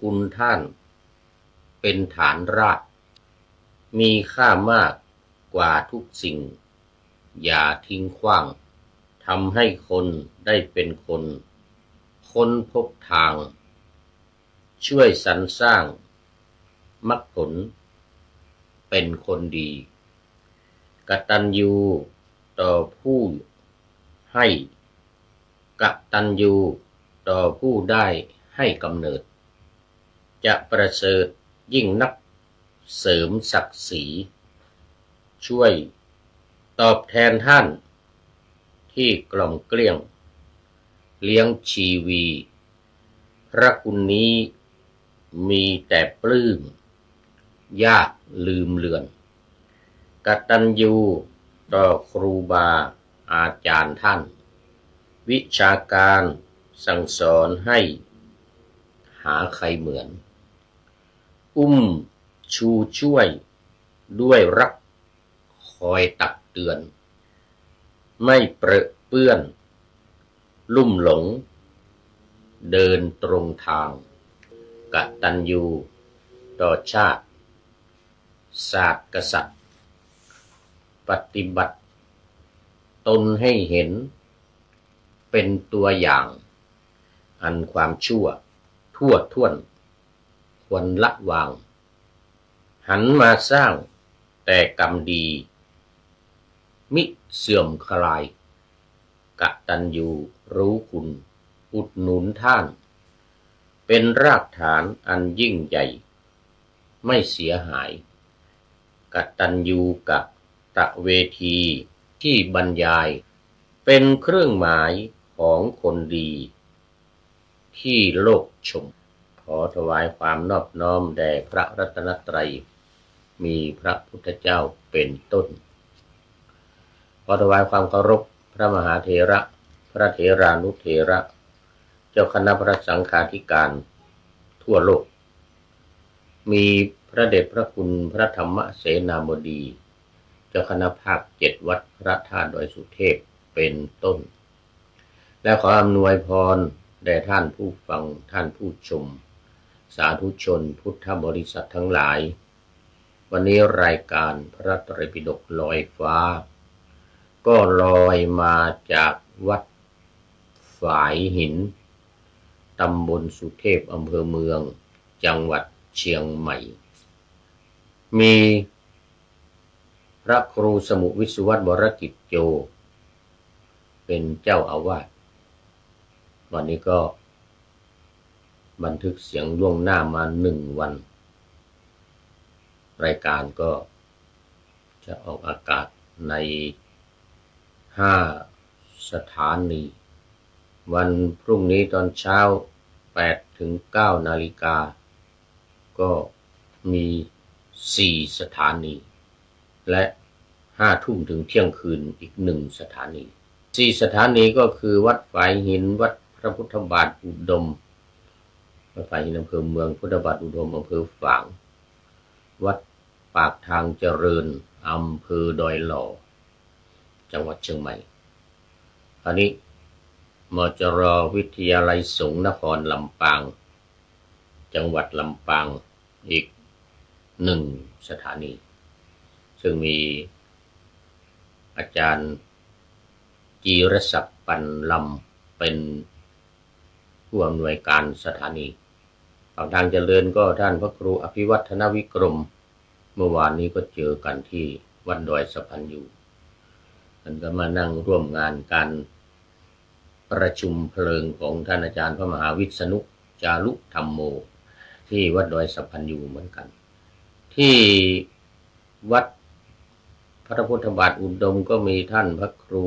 คุณท่านเป็นฐานรากมีค่ามากกว่าทุกสิ่งอย่าทิ้งขว้างทำให้คนได้เป็นคนค้นพบทางช่วยสรรสร้างมรรคผลเป็นคนดีกตัญญูต่อผู้ให้กตัญญูต่อผู้ได้ให้กำเนิดจะประเสริฐยิ่งนักเสริมศักดิ์ศรีช่วยตอบแทนท่านที่กล่อมเกลี้ยงเลี้ยงชีวีพระคุณนี้มีแต่ปลื้มยากลืมเลือนกตัญญูต่อครูบาอาจารย์ท่านวิชาการสั่งสอนให้หาใครเหมือนชูช่วยด้วยรักคอยตักเตือนไม่เปรอะเปื้อนลุ่มหลงเดินตรงทางกตัญญูต่อชาติศาสตร์กษัตริย์ปฏิบัติตนให้เห็นเป็นตัวอย่างอันความชั่วทั่วท่วนควรละวางหันมาสร้างแต่กรรมดีมิเสื่อมคลายกตัญญูรู้คุณอุดหนุนท่านเป็นรากฐานอันยิ่งใหญ่ไม่เสียหายกตัญญูกะตะเวทีที่บรรยายเป็นเครื่องหมายของคนดีที่โลกชมขอถวายความนอบน้อมแด่พระรัตนตรัยมีพระพุทธเจ้าเป็นต้นขอถวายความเคารพพระมหาเถระพระเถรานุเถระเจ้าคณะพระสังฆาธิการทั่วโลกมีพระเดชพระคุณพระธรรมเสนาบดีเจ้าคณะภาค7วัดพระธาตุดอยสุเทพเป็นต้นและขออำนวยพรแด่ท่านผู้ฟังท่านผู้ชมสาธุชนพุทธบริษัททั้งหลายวันนี้รายการพระไตรปิฎกลอยฟ้าก็ลอยมาจากวัดฝายหินตำบลสุเทพอำเภอเมืองจังหวัดเชียงใหม่มีพระครูสมุวิสุวัตรวรกิจโจเป็นเจ้าอาวาสวันนี้ก็บันทึกเสียงล่วงหน้ามา1 วันรายการก็จะออกอากาศใน5 สถานีวันพรุ่งนี้ตอนเช้า8 ถึง 9 นาฬิกาก็มี4 สถานีและ5 ทุ่มถึงเที่ยงคืนอีก1 สถานี4 สถานีก็คือวัดฝายหินวัดพระพุทธบาทอุดมวัดฝายหินอำเภอเมืองพุทธบาทอุดมอำเภอฝางวัดปากทางเจริญอำเภอดอยหล่อจังหวัดเชียงใหม่คราวนี้มจร.วิทยาลัยสงฆ์นครลำปางจังหวัดลำปางอีก1 สถานีซึ่งมีอาจารย์จีรศักดิ์ปันลำเป็นผู้อำนวยการสถานีฝั่งทางเจริญก็ท่านพระครูอภิวัฒนวิกรมเมื่อวานนี้ก็เจอกันที่วัดดอยสะพันยูท่านก็มานั่งร่วมงานการประชุมเพลิงของท่านอาจารย์พระมหาวิษณุจารุธรรมโมที่วัดดอยสะพันยูเหมือนกันที่วัดพระพุทธบาทอุดมก็มีท่านพระครู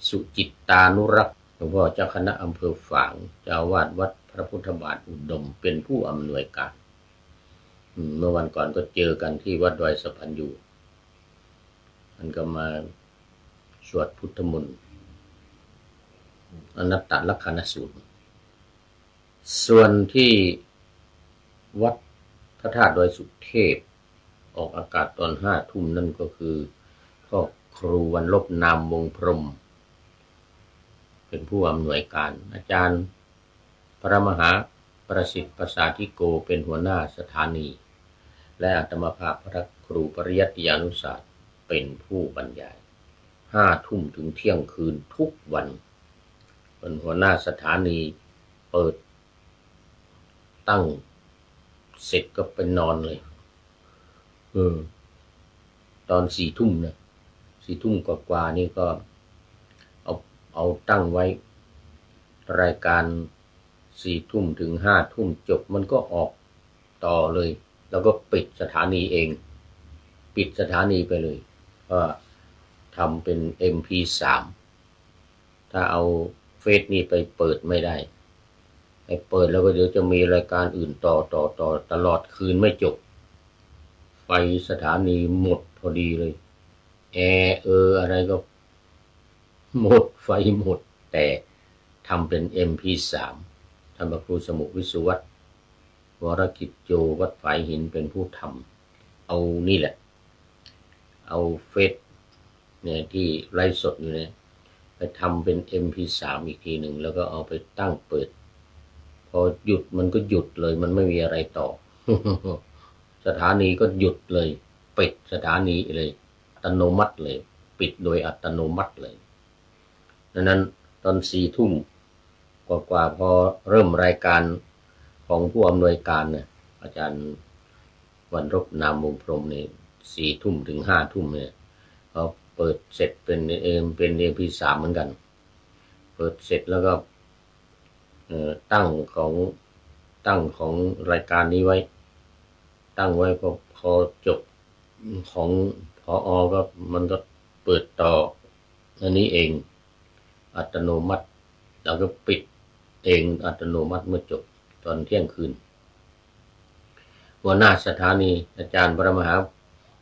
สุจิตตานุรักษ์หลวงพ่อเจ้าคณะอำเภอฝางเจ้าวาดวัดพระพุทธบาทอุดมเป็นผู้อำนวยการเมื่อวันก่อนก็เจอกันที่วัดดอยสะพันยูมันก็มาสวดพุทธมนต์อนัตตลักขณสูตรส่วนที่วัดพระธาตุดอยสุเทพออกอากาศตอน5 ทุ่มนั่นก็คือพ่อครูวันลบนามวงพรหมเป็นผู้อำนวยการอาจารย์พระมหา ประสิทธิ์ประสาธิโกเป็นหัวหน้าสถานีและอาตมาภาพพระครูปริยัติยานุศาสตร์เป็นผู้บรรยาย5 ทุ่มถึงเที่ยงคืนทุกวันเป็นหัวหน้าสถานีเปิดตั้งเสร็จก็ไปนอนเลยตอน4 ทุ่มนะ4 ทุ่มกว่านี่ก็เอาตั้งไว้รายการ4 ทุ่มถึง5 ทุ่มจบมันก็ออกต่อเลยแล้วก็ปิดสถานีเองปิดสถานีไปเลยก็ทำเป็น MP3 ถ้าเอาเฟซนี่ไปเปิดไม่ได้ให้เปิดแล้วก็เดี๋ยวจะมีรายการอื่นต่อตลอดคืนไม่จบไฟสถานีหมดพอดีเลยแอร์อะไรก็หมดไฟหมดแต่ทำเป็น MP3 ท่านพระครูสมุวิสุวัตรวรกิจโจวัดฝายหินเป็นผู้ทำเอานี่แหละเอาเฟซเนี่ยที่ไลฟ์สดอยู่เนี่ยไปทำเป็น MP3 อีกทีหนึ่งแล้วก็เอาไปตั้งเปิดพอหยุดมันก็หยุดเลยมันไม่มีอะไรต่อ สถานีก็หยุดเลยปิดสถานีเลยอัตโนมัติเลยปิดโดยอัตโนมัติเลยดังนั้นตอน4 ทุ่มกว่าพอเริ่มรายการของผู้อำนวยการเนี่ยอาจารย์วันรบนามวงพรหมเนี่ย4 ทุ่มถึง5 ทุ่มเนี่ยเขาเปิดเสร็จเป็นMP3 เหมือนกันเปิดเสร็จแล้วก็ตั้งของรายการนี้ไว้ตั้งไว้พอจบของผอ.ก็มันก็เปิดต่ออันนี้เองอัตโนมัติแล้วก็ปิดเองอัตโนมัติเมื่อจบตอนเที่ยงคืนหัวหน้าสถานีอาจารย์พระมหา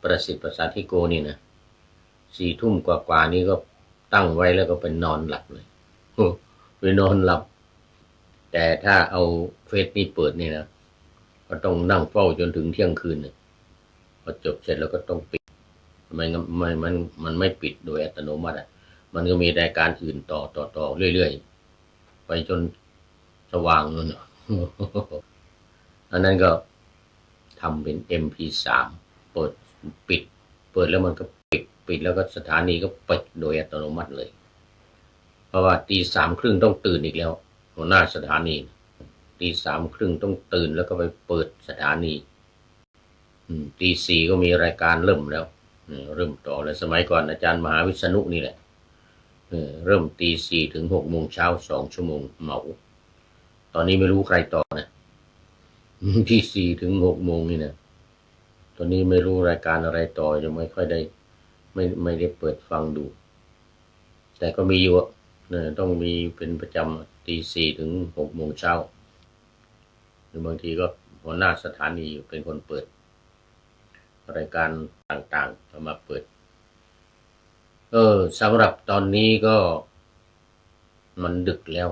ประสิทธิ์ประสาธิโกนี่นะ4 ทุ่มกว่านี้ก็ตั้งไว้แล้วก็ไปนอนหลับเลยไปนอนหลับแต่ถ้าเอาเฟซนี่เปิดนี่นะก็ต้องนั่งเฝ้าจนถึงเที่ยงคืนเนี่ยพอจบเสร็จแล้วก็ต้องปิดมันไม่ปิดโดยอัตโนมัติอ่ะมันก็มีรายการอื่นต่อเรื่อยๆไปจนสว่างนั่นอันนั้นก็ทำเป็น MP3 เปิดปิดเปิดแล้วมันก็ปิดแล้วก็สถานีก็ปิดโดยอัตโนมัติเลยเพราะว่า3:30ต้องตื่นอีกแล้วหัวหน้าสถานี3:30ต้องตื่นแล้วก็ไปเปิดสถานี4:00ก็มีรายการเริ่มแล้วเริ่มต่อแล้วสมัยก่อนอาจารย์มหาวิษณุนี่แหละเริ่ม4:00ถึง6 โมงเช้า2 ชั่วโมงเหมาตอนนี้ไม่รู้ใครต่อนะ4:00ถึง6 โมงนี่นะตอนนี้ไม่รู้รายการอะไรต่อยังไม่ค่อยได้ไม่ได้เปิดฟังดูแต่ก็มีอยู่ต้องมีเป็นประจำ4:00ถึง6 โมงเช้าหรือบางทีก็หัวหน้าสถานีเป็นคนเปิดรายการต่างๆเอามาเปิดสำหรับตอนนี้ก็มันดึกแล้ว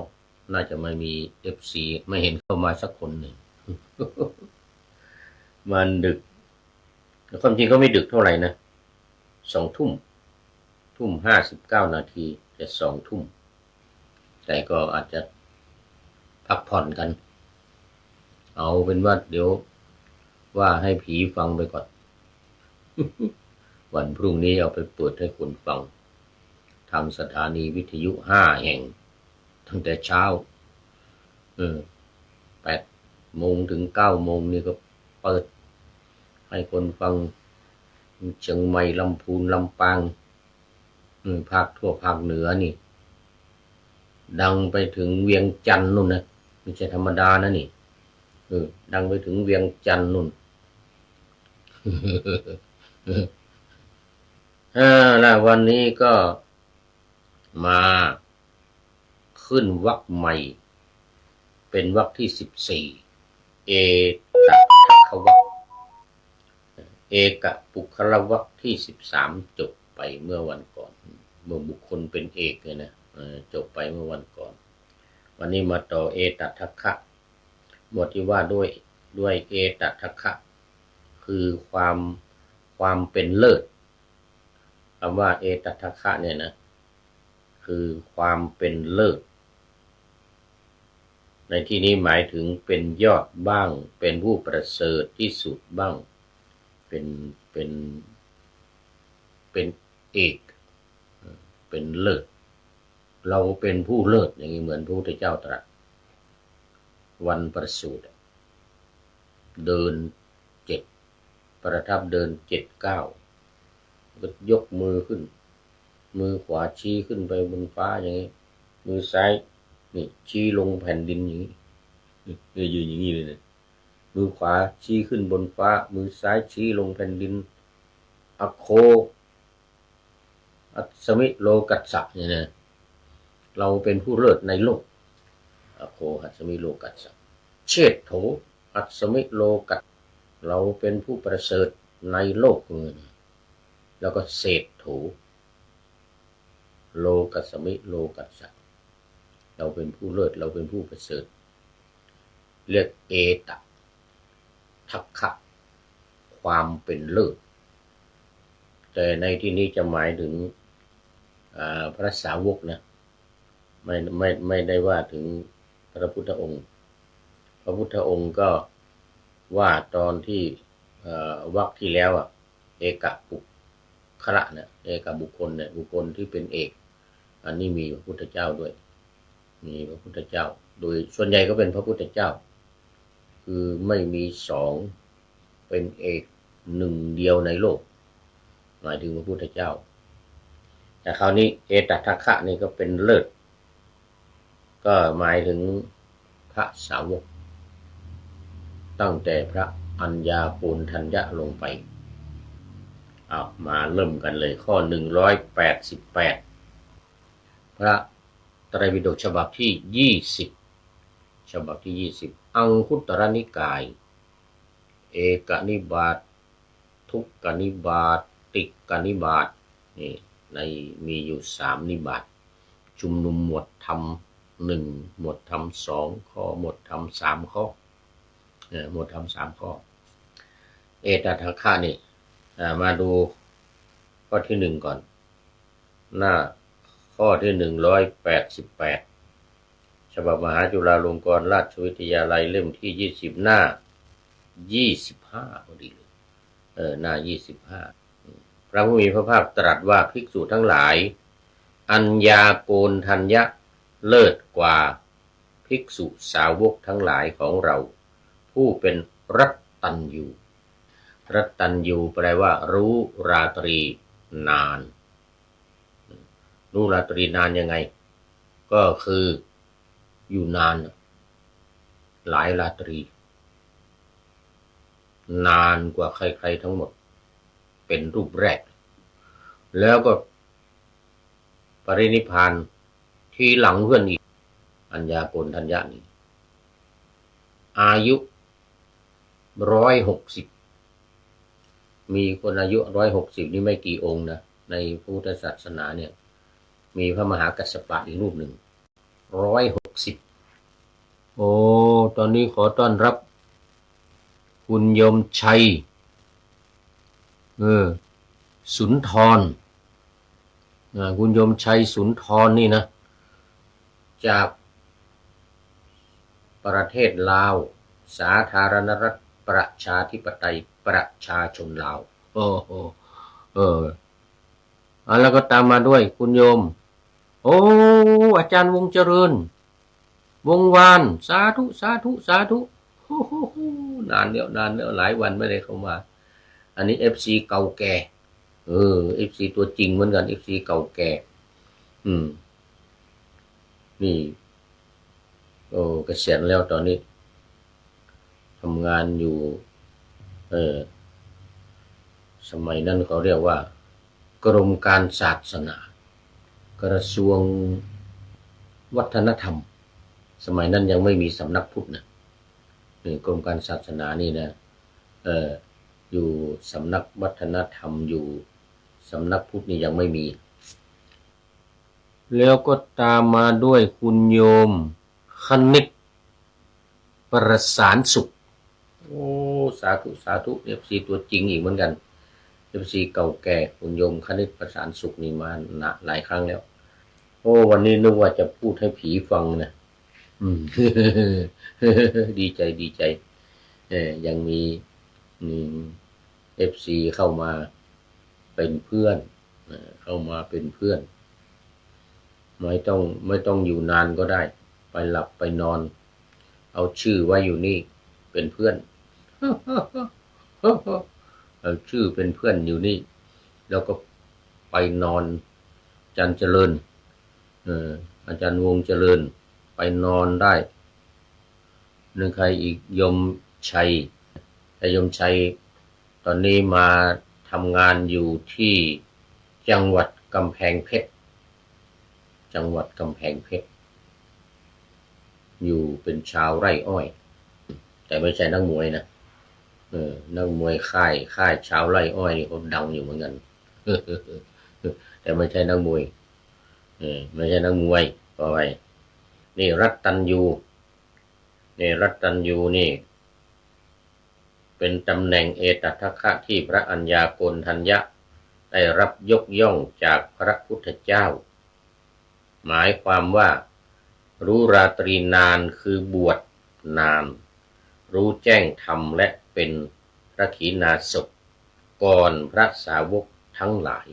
น่าจะไม่มี FC ไม่เห็นเข้ามาสักคนหนึ่ง มันดึกความจริงก็ไม่ดึกเท่าไหร่นะ2 ทุ่ม59 นาทีจะ2 ทุ่มแต่ก็อาจจะพักผ่อนกันเอาเป็นว่าเดี๋ยวว่าให้ผีฟังไปก่อน วันพรุ่งนี้เอาไปเปิดให้คนฟังทางสถานีวิทยุ5 แห่งตั้งแต่เช้า8 โมงถึง 9 โมงนี่ก็เปิดให้คนฟังเชียงใหม่ลำพูนลำปางภาคทั่วภาคเหนือนี่ดังไปถึงเวียงจันทร์นู่นนะไม่ใช่ธรรมดานะนี่ดังไปถึงเวียงจันทร์นู่น แล้ววันนี้ก็มาขึ้นวรรคใหม่เป็นวรรคที่14เอตทัคคะวรรคเอกปุคละวรรคที่13จบไปเมื่อวันก่อนเมื่อบุคคลเป็นเอกเลยนะจบไปเมื่อวันก่อนวันนี้มาต่อเอตทัคคะบทที่ว่าด้วยเอตทัคคะคือความเป็นเลิศคำว่าเอตทัคคะเนี่ยนะคือความเป็นเลิศ ในที่นี้หมายถึงเป็นยอดบ้างเป็นผู้ประเสริฐที่สุดบ้างเป็นเป็นเอกเป็นเลิศเราเป็นผู้เลิศอย่างนี้เหมือนพระพุทธเจ้าตรัสวันประสูติเดิน7ประทับเดิน7 ก้าวก็ยกมือขึ้นมือขวาชี้ขึ้นไปบนฟ้าอย่างนี้มือซ้ายนี่ชี้ลงแผ่นดินอย่างนี้นี่ยืนอย่างนี้เลยนะมือขวาชี้ขึ้นบนฟ้ามือซ้ายชี้ลงแผ่นดินอโคอัสมิโลกัสสะเนี่ยนะเราเป็นผู้เลิศในโลกอโคอัสมิโลกัสสะเชษโถอัสมิโลกัสเราเป็นผู้ประเสริฐในโลกแล้วก็เศรษโถโลกัสมิโลกัสสะเราเป็นผู้เลิศเราเป็นผู้ประเสริฐเรียกเอตทัคคะความเป็นเลิศแต่ในที่นี้จะหมายถึงพระสาวกนะไม่ได้ว่าถึงพระพุทธองค์พระพุทธองค์ก็ว่าตอนที่วรรคที่แล้วเอกบุคคละเนี่ยเอกบุคคลเนี่ยบุคคลที่เป็นเอกอันนี้มีพระพุทธเจ้าด้วยมีพระพุทธเจ้าโดยส่วนใหญ่ก็เป็นพระพุทธเจ้าคือไม่มีสองเป็นเอกหนึ่งเดียวในโลกหมายถึงพระพุทธเจ้าแต่คราวนี้เอตทัคคะนี่ก็เป็นเลิศก็หมายถึงพระสาวกตั้งแต่พระอัญญาโกณฑัญญะลงไปมาเริ่มกันเลยข้อ188พระไตรปิฎกฉบับที่20ฉบับที่20อังคุตรนิกายเอกนิบาตทุกกนิบาตติกนิบาตนี่ในมีอยู่3นิบาตชุมนุมหมวดธรรม1หมวดธรรม2ข้อหมวดธรรม3ข้อหมวดธรรม3ข้อเอตทัคคะนี่มาดูข้อที่1ก่อนหน้าข้อที่188ฉบับมหาจุฬาลงกรณราชวิทยาลัยเล่มที่20หน้า25พอดีเลยหน้า25พระผู้มีพระภาคตรัสว่าภิกษุทั้งหลายอัญญาโกณฑัญญะเลิศกว่าภิกษุสาวกทั้งหลายของเราผู้เป็นรัตตัญญูรัตตัญญูแปลว่ารู้ราตรีนานรู้ราตรีนานยังไงก็คืออยู่นานหลายราตรีนานกว่าใครๆทั้งหมดเป็นรูปแรกแล้วก็ปรินิพพานทีหลังเพื่อนอีกอัญญาโกณฑัญญะนี่อายุ160มีคนอายุ160นี่ไม่กี่องค์นะในพุทธศาสนาเนี่ยมีพระมหากัสสปะอีกรูปหนึ่ง160โอ้ตอนนี้ขอต้อนรับคุณโยมชัยสุนทรคุณโยมชัยสุนทรนี่นะจากประเทศลาวสาธารณรัฐประชาธิปไตยประชาชนลาวแล้วก็ตามมาด้วยคุณโยมอาจารย์วงเจริญวงวานสาธุสาธุสาธุนานแล้วหลายวันไม่ได้เข้ามาอันนี้ FC เก่าแก่FC ตัวจริงเหมือนกัน FC เก่าแก่นี่เกษียณแล้วตอนนี้ทำงานอยู่สมัยนั้นเขาเรียกว่ากรมการศาสนากระทรวงวัฒนธรรมสมัยนั้นยังไม่มีสำนักพุทธนะกรมการศาสนานี่นะอยู่สำนักวัฒนธรรมอยู่สำนักพุทธนี่ยังไม่มีแล้วก็ตามมาด้วยคุณโยมคณิตประสานสุขสาธุสาธุ FC ตัวจริงอีกเหมือนกัน FC เก่าแก่คุณโยมคณิตประสานสุขนี่มาหลายครั้งแล้ววันนี้นึกว่าจะพูดให้ผีฟังนะ อืม ดีใจดีใจยังมีFC เข้ามาเป็นเพื่อนเข้ามาเป็นเพื่อนไม่ต้องอยู่นานก็ได้ไปหลับไปนอนเอาชื่อไว้อยู่นี่เป็นเพื่อน เอาชื่อเป็นเพื่อนอยู่นี่แล้วก็ไปนอนอาจารย์เจริญอาจารย์วงเจริญไปนอนได้นึกใครอีกยมชัยแต่ยมชัยตอนนี้มาทำงานอยู่ที่จังหวัดกำแพงเพชรอยู่เป็นชาวไร่อ้อยแต่ไม่ใช่นักมวยนะนักมวยค่ายชาวไร่อ้อยนี่เขาดังอยู่เหมือนกันแต่ไม่ใช่นักมวยไม่ใช่นักมวยเพราะอะไรนี่รัตตัญญูนี่เป็นตำแหน่งเอตทัคคะที่พระอัญญาโกณทัญญะได้รับยกย่องจากพระพุทธเจ้าหมายความว่ารู้ราตรีนานคือบวชนานรู้แจ้งธรรมและเป็นพระขีณาสพก่อนพระสาวกทั้งหลาย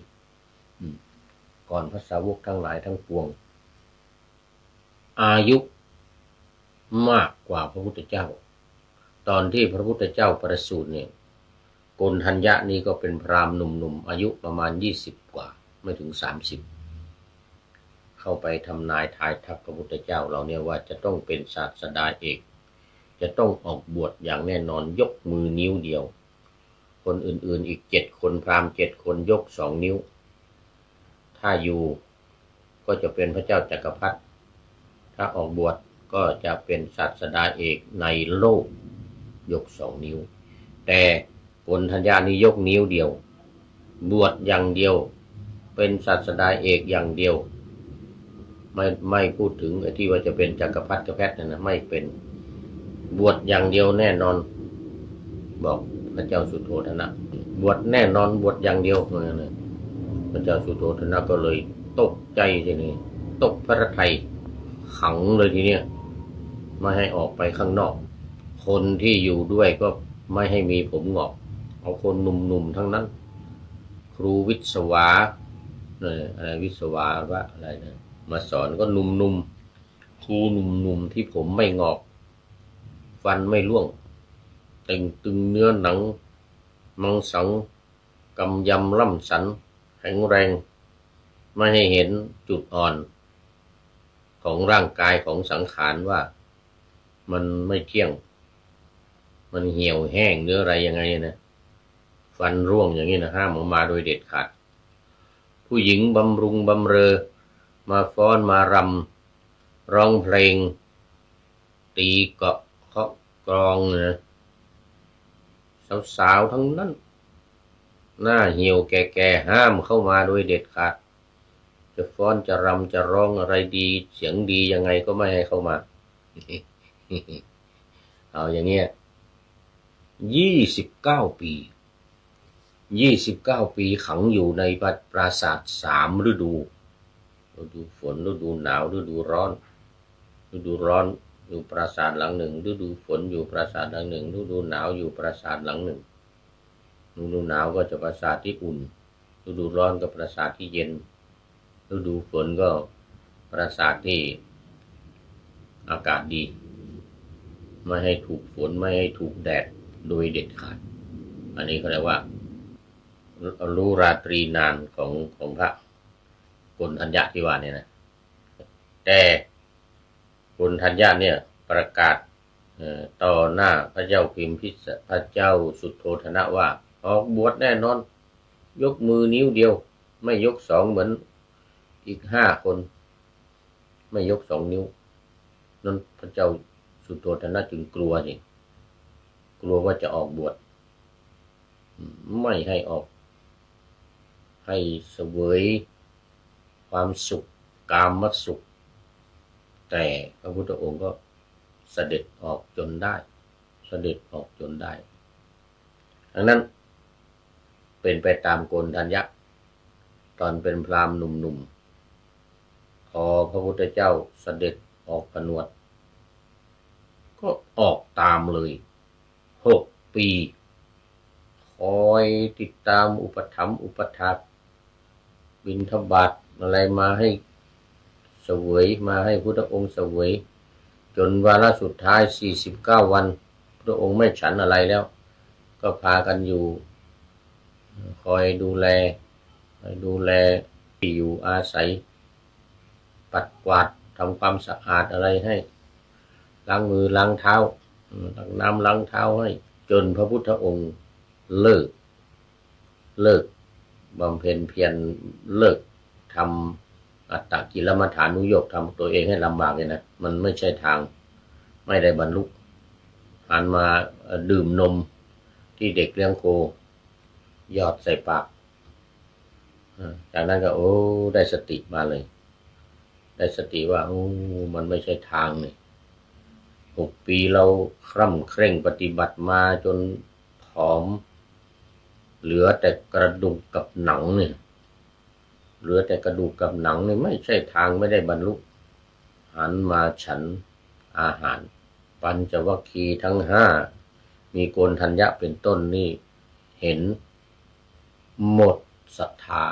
ก่อนพระสาวกทั้งหลายทั้งปวงอายุมากกว่าพระพุทธเจ้าตอนที่พระพุทธเจ้าประสูติเนี่ยโกณทัญญะนี่ก็เป็นพราหมณ์หนุ่มๆอายุประมาณ20กว่าไม่ถึง30เข้าไปทำนายทายทักพระพุทธเจ้าเราเนี่ยว่าจะต้องเป็นศาสดาเอกจะต้องออกบวชอย่างแน่นอนยกมือนิ้วเดียวคนอื่นๆอีก7คนพราหมณ์7คนยก2นิ้วถ้าอยู่ก็จะเป็นพระเจ้าจักรพรรดิถ้าออกบวชก็จะเป็นศาสดาเอกในโลกยก2นิ้วแต่โกณทัญญานี่ยกนิ้วเดียวบวชอย่างเดียวเป็นศาสดาเอกอย่างเดียวไม่พูดถึงที่ว่าจะเป็นจักรพรรดิแพทย์นะไม่เป็นบวชอย่างเดียวแน่นอนบอกพระเจ้าสุโธทนะบวชแน่นอนบวชอย่างเดียวเลยพระเจ้าสุโธทนะก็เลยตกใจทีนี้ตกพระทัยขังเลยทีเนี้ยไม่ให้ออกไปข้างนอกคนที่อยู่ด้วยก็ไม่ให้มีผมงอกเอาคนหนุ่มๆทั้งนั้นครูวิศวะอะไรวิศวะว่าอะไรนะมาสอนก็หนุ่มๆครูหนุ่มๆที่ผมไม่งอกฟันไม่ร่วงเต่งตึงเนื้อหนังมังสังกำยำล่ำสันแข็งแรงไม่ให้เห็นจุดอ่อนของร่างกายของสังขารว่ามันไม่เที่ยงมันเหี่ยวแห้งหรืออะไรยังไงนะฟันร่วงอย่างนี้นะห้ามออกมาโดยเด็ดขาดผู้หญิงบำรุงบำเรอมาฟ้อนมารำร้องเพลงตีเกาะเคาะกลองนะสาวๆทั้งนั้นหน้าเหี่ยวแก่ๆห้ามเข้ามาโดยเด็ดขาดจะฟ้อนจะรำจะร้องอะไรดีเสียงดียังไงก็ไม่ให้เข้ามา เอาอย่างเงี้ย29 ปีขังอยู่ในปราสาท3ฤดูฝนฤดูหนาวฤดูร้อนอยู่ปราสาทหลังหนึ่งฤดูฝนอยู่ปราสาทหลังหนึ่งฤดูหนาวอยู่ปราสาทหลังหนึ่งฤดูหนาวก็จะปราสาทที่อุ่นฤดูร้อนก็ปราสาทที่เย็นฤดูฝนก็ปราสาทที่อากาศดีไม่ให้ถูกฝนไม่ให้ถูกแดดโดยเด็ดขาดอันนี้เขาเรียกว่ารู้ราตรีนานของพระโกณทัญญะที่ว่าเนี่ยนะแต่โกณทัญญะเนี่ยประกาศต่อหน้าพระเจ้าพิมพิสพระเจ้าสุโธทนะว่าออกบวชแน่นอนยกมือนิ้วเดียวไม่ยก2เหมือนอีก5คนไม่ยก2นิ้วนั้นพระเจ้าสุโธทนะจึงกลัวว่าจะออกบวชไม่ให้ออกให้เสวยความสุขกามสุขแต่พระพุทธองค์ก็เสด็จออกจนได้ดังนั้นเป็นไปตามโกณทัญญะตอนเป็นพราหมณ์หนุ่มๆพอพระพุทธเจ้าเสด็จออกผนวด ก็ออกตามเลย6 ปีคอยติดตามอุปถัมภ์อุปถากบิณฑบาตอะไรมาให้เสวยมาให้พุทธองค์เสวยจนวาระสุดท้าย49 วันพระองค์ไม่ฉันอะไรแล้วก็พากันอยู่คอยดูแลที่อยู่อาศัยปัดกวาดทำความสะอาดอะไรให้ล้างมือล้างเท้าตักน้ำล้างเท้าให้จนพระพุทธองค์เลิกบำเพ็ญเพียรเลิกทำอัตตกิลมัฏฐานุโยคทำตัวเองให้ลำบากเลยนะมันไม่ใช่ทางไม่ได้บรรลุหันมาดื่มนมที่เด็กเลี้ยงโคยอดใส่ปากจากนั้นก็ได้สติมาเลยได้สติว่ามันไม่ใช่ทางนี่6 ปีเราคร่ำเคร่งปฏิบัติมาจนผอมเหลือแต่กระดูกกับหนังเนี่ยเหลือแต่กระดูกกับหนังนี่ไม่ใช่ทางไม่ได้บรรลุหันมาฉันอาหารปัญจวัคคีย์ทั้ง5มีโกณฑัญญะเป็นต้นนี่เห็นหมดศรัทธา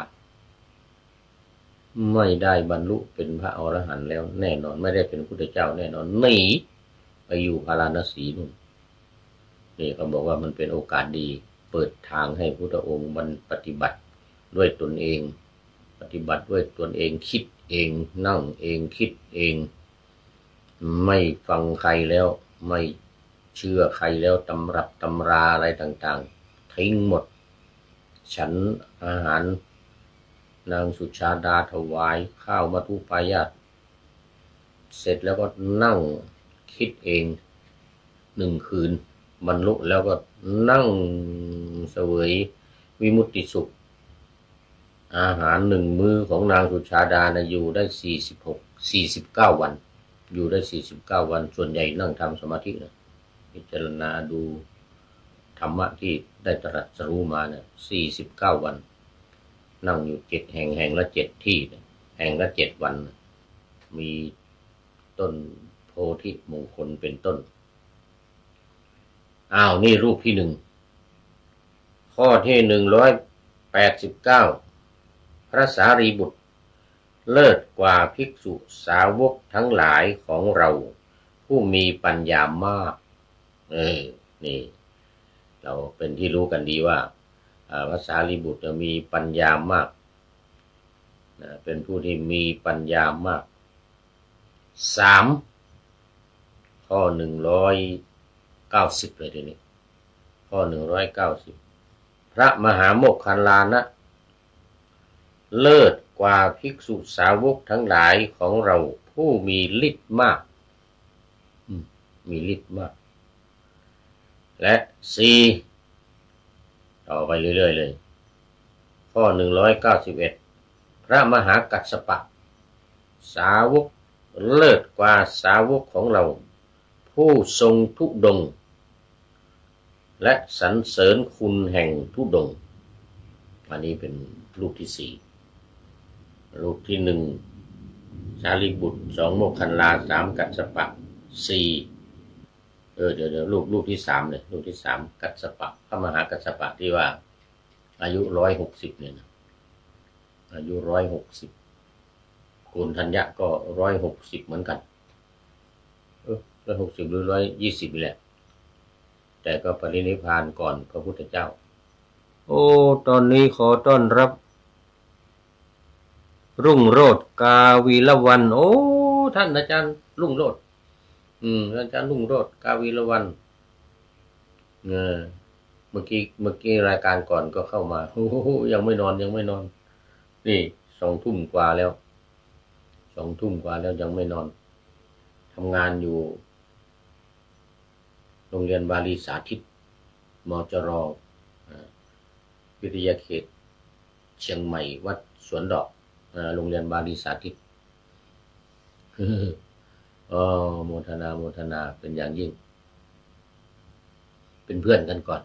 ไม่ได้บรรลุเป็นพระอรหันต์แล้วแน่นอนไม่ได้เป็นพุทธเจ้าแน่นอนหนีไปอยู่พาราณสีนู่นนี่เขาบอกว่ามันเป็นโอกาสดีเปิดทางให้พุทธองค์มันปฏิบัติด้วยตนเองปฏิบัติด้วยตนเองคิดเองนั่งเองคิดเองไม่ฟังใครแล้วไม่เชื่อใครแล้วตำรับตำราอะไรต่างๆทิ้งหมดฉันอาหารนางสุชาดาถวายข้าวมัทุปายาตเสร็จแล้วก็นั่งคิดเอง1 คืนบรรลุแล้วก็นั่งเสวยวิมุตติสุขอาหาร1 มื้อของนางสุชาดาอยู่ได้49 วันอยู่ได้49 วันส่วนใหญ่นั่งทำสมาธินะพิจารณาดูธรรมะที่ได้ตรัสรู้มา49 วันนั่งอยู่7 แห่งละ7 ที่แห่งละ7 วันมีต้นโพธิมงคลเป็นต้นนี่รูปที่1ข้อที่189พระสารีบุตรเลิศกว่าภิกษุสาวกทั้งหลายของเราผู้มีปัญญามากนี่เราเป็นที่รู้กันดีว่าพระสารีบุตรมีปัญญามากเป็นผู้ที่มีปัญญามาก3ข้อ190เลยทีนี้ข้อ190พระมหาโมคคัลลานะเลิศกว่าภิกษุสาวกทั้งหลายของเราผู้มีฤทธิ์มากมีฤทธิ์มากและ4ต่อไปเรื่อยๆเลยข้อ191พระมหากัสสปะสาวกเลิศกว่าสาวกของเราผู้ทรงธุดงค์และสรรเสริญคุณแห่งธุดงค์อันนี้เป็นรูปที่4รูปที่1สารีบุตร2โมคคัลลา3กัสสปะ4เดี๋ยวรูปที่3เลยรูปที่3กัสสปะพระมหากัสสปะที่ว่าอายุ160เนี่ยนะอายุ160โกณฑัญญะก็160เหมือนกัน160หรือ120นี่แหละแต่ก็ปรินิพพานก่อนพระพุทธเจ้าตอนนี้ขอต้อนรับรุ่งโรจน์กาวีระวรรณท่านอาจารย์รุ่งโรจน์อาจารย์รุ่งโรจน์กาวีระวรรณเมื่อกี้รายการก่อนก็เข้ามายังไม่นอนนี่2 ทุ่มกว่าแล้ว2 ทุ่มกว่าแล้วยังไม่นอนทำงานอยู่โรงเรียนบาลีสาธิตมจร.วิทยาเขตเชียงใหม่วัดสวนดอกโรงเรียนบาลีสาธิตโมทนาเป็นอย่างยิ่งเป็นเพื่อนกันก่อน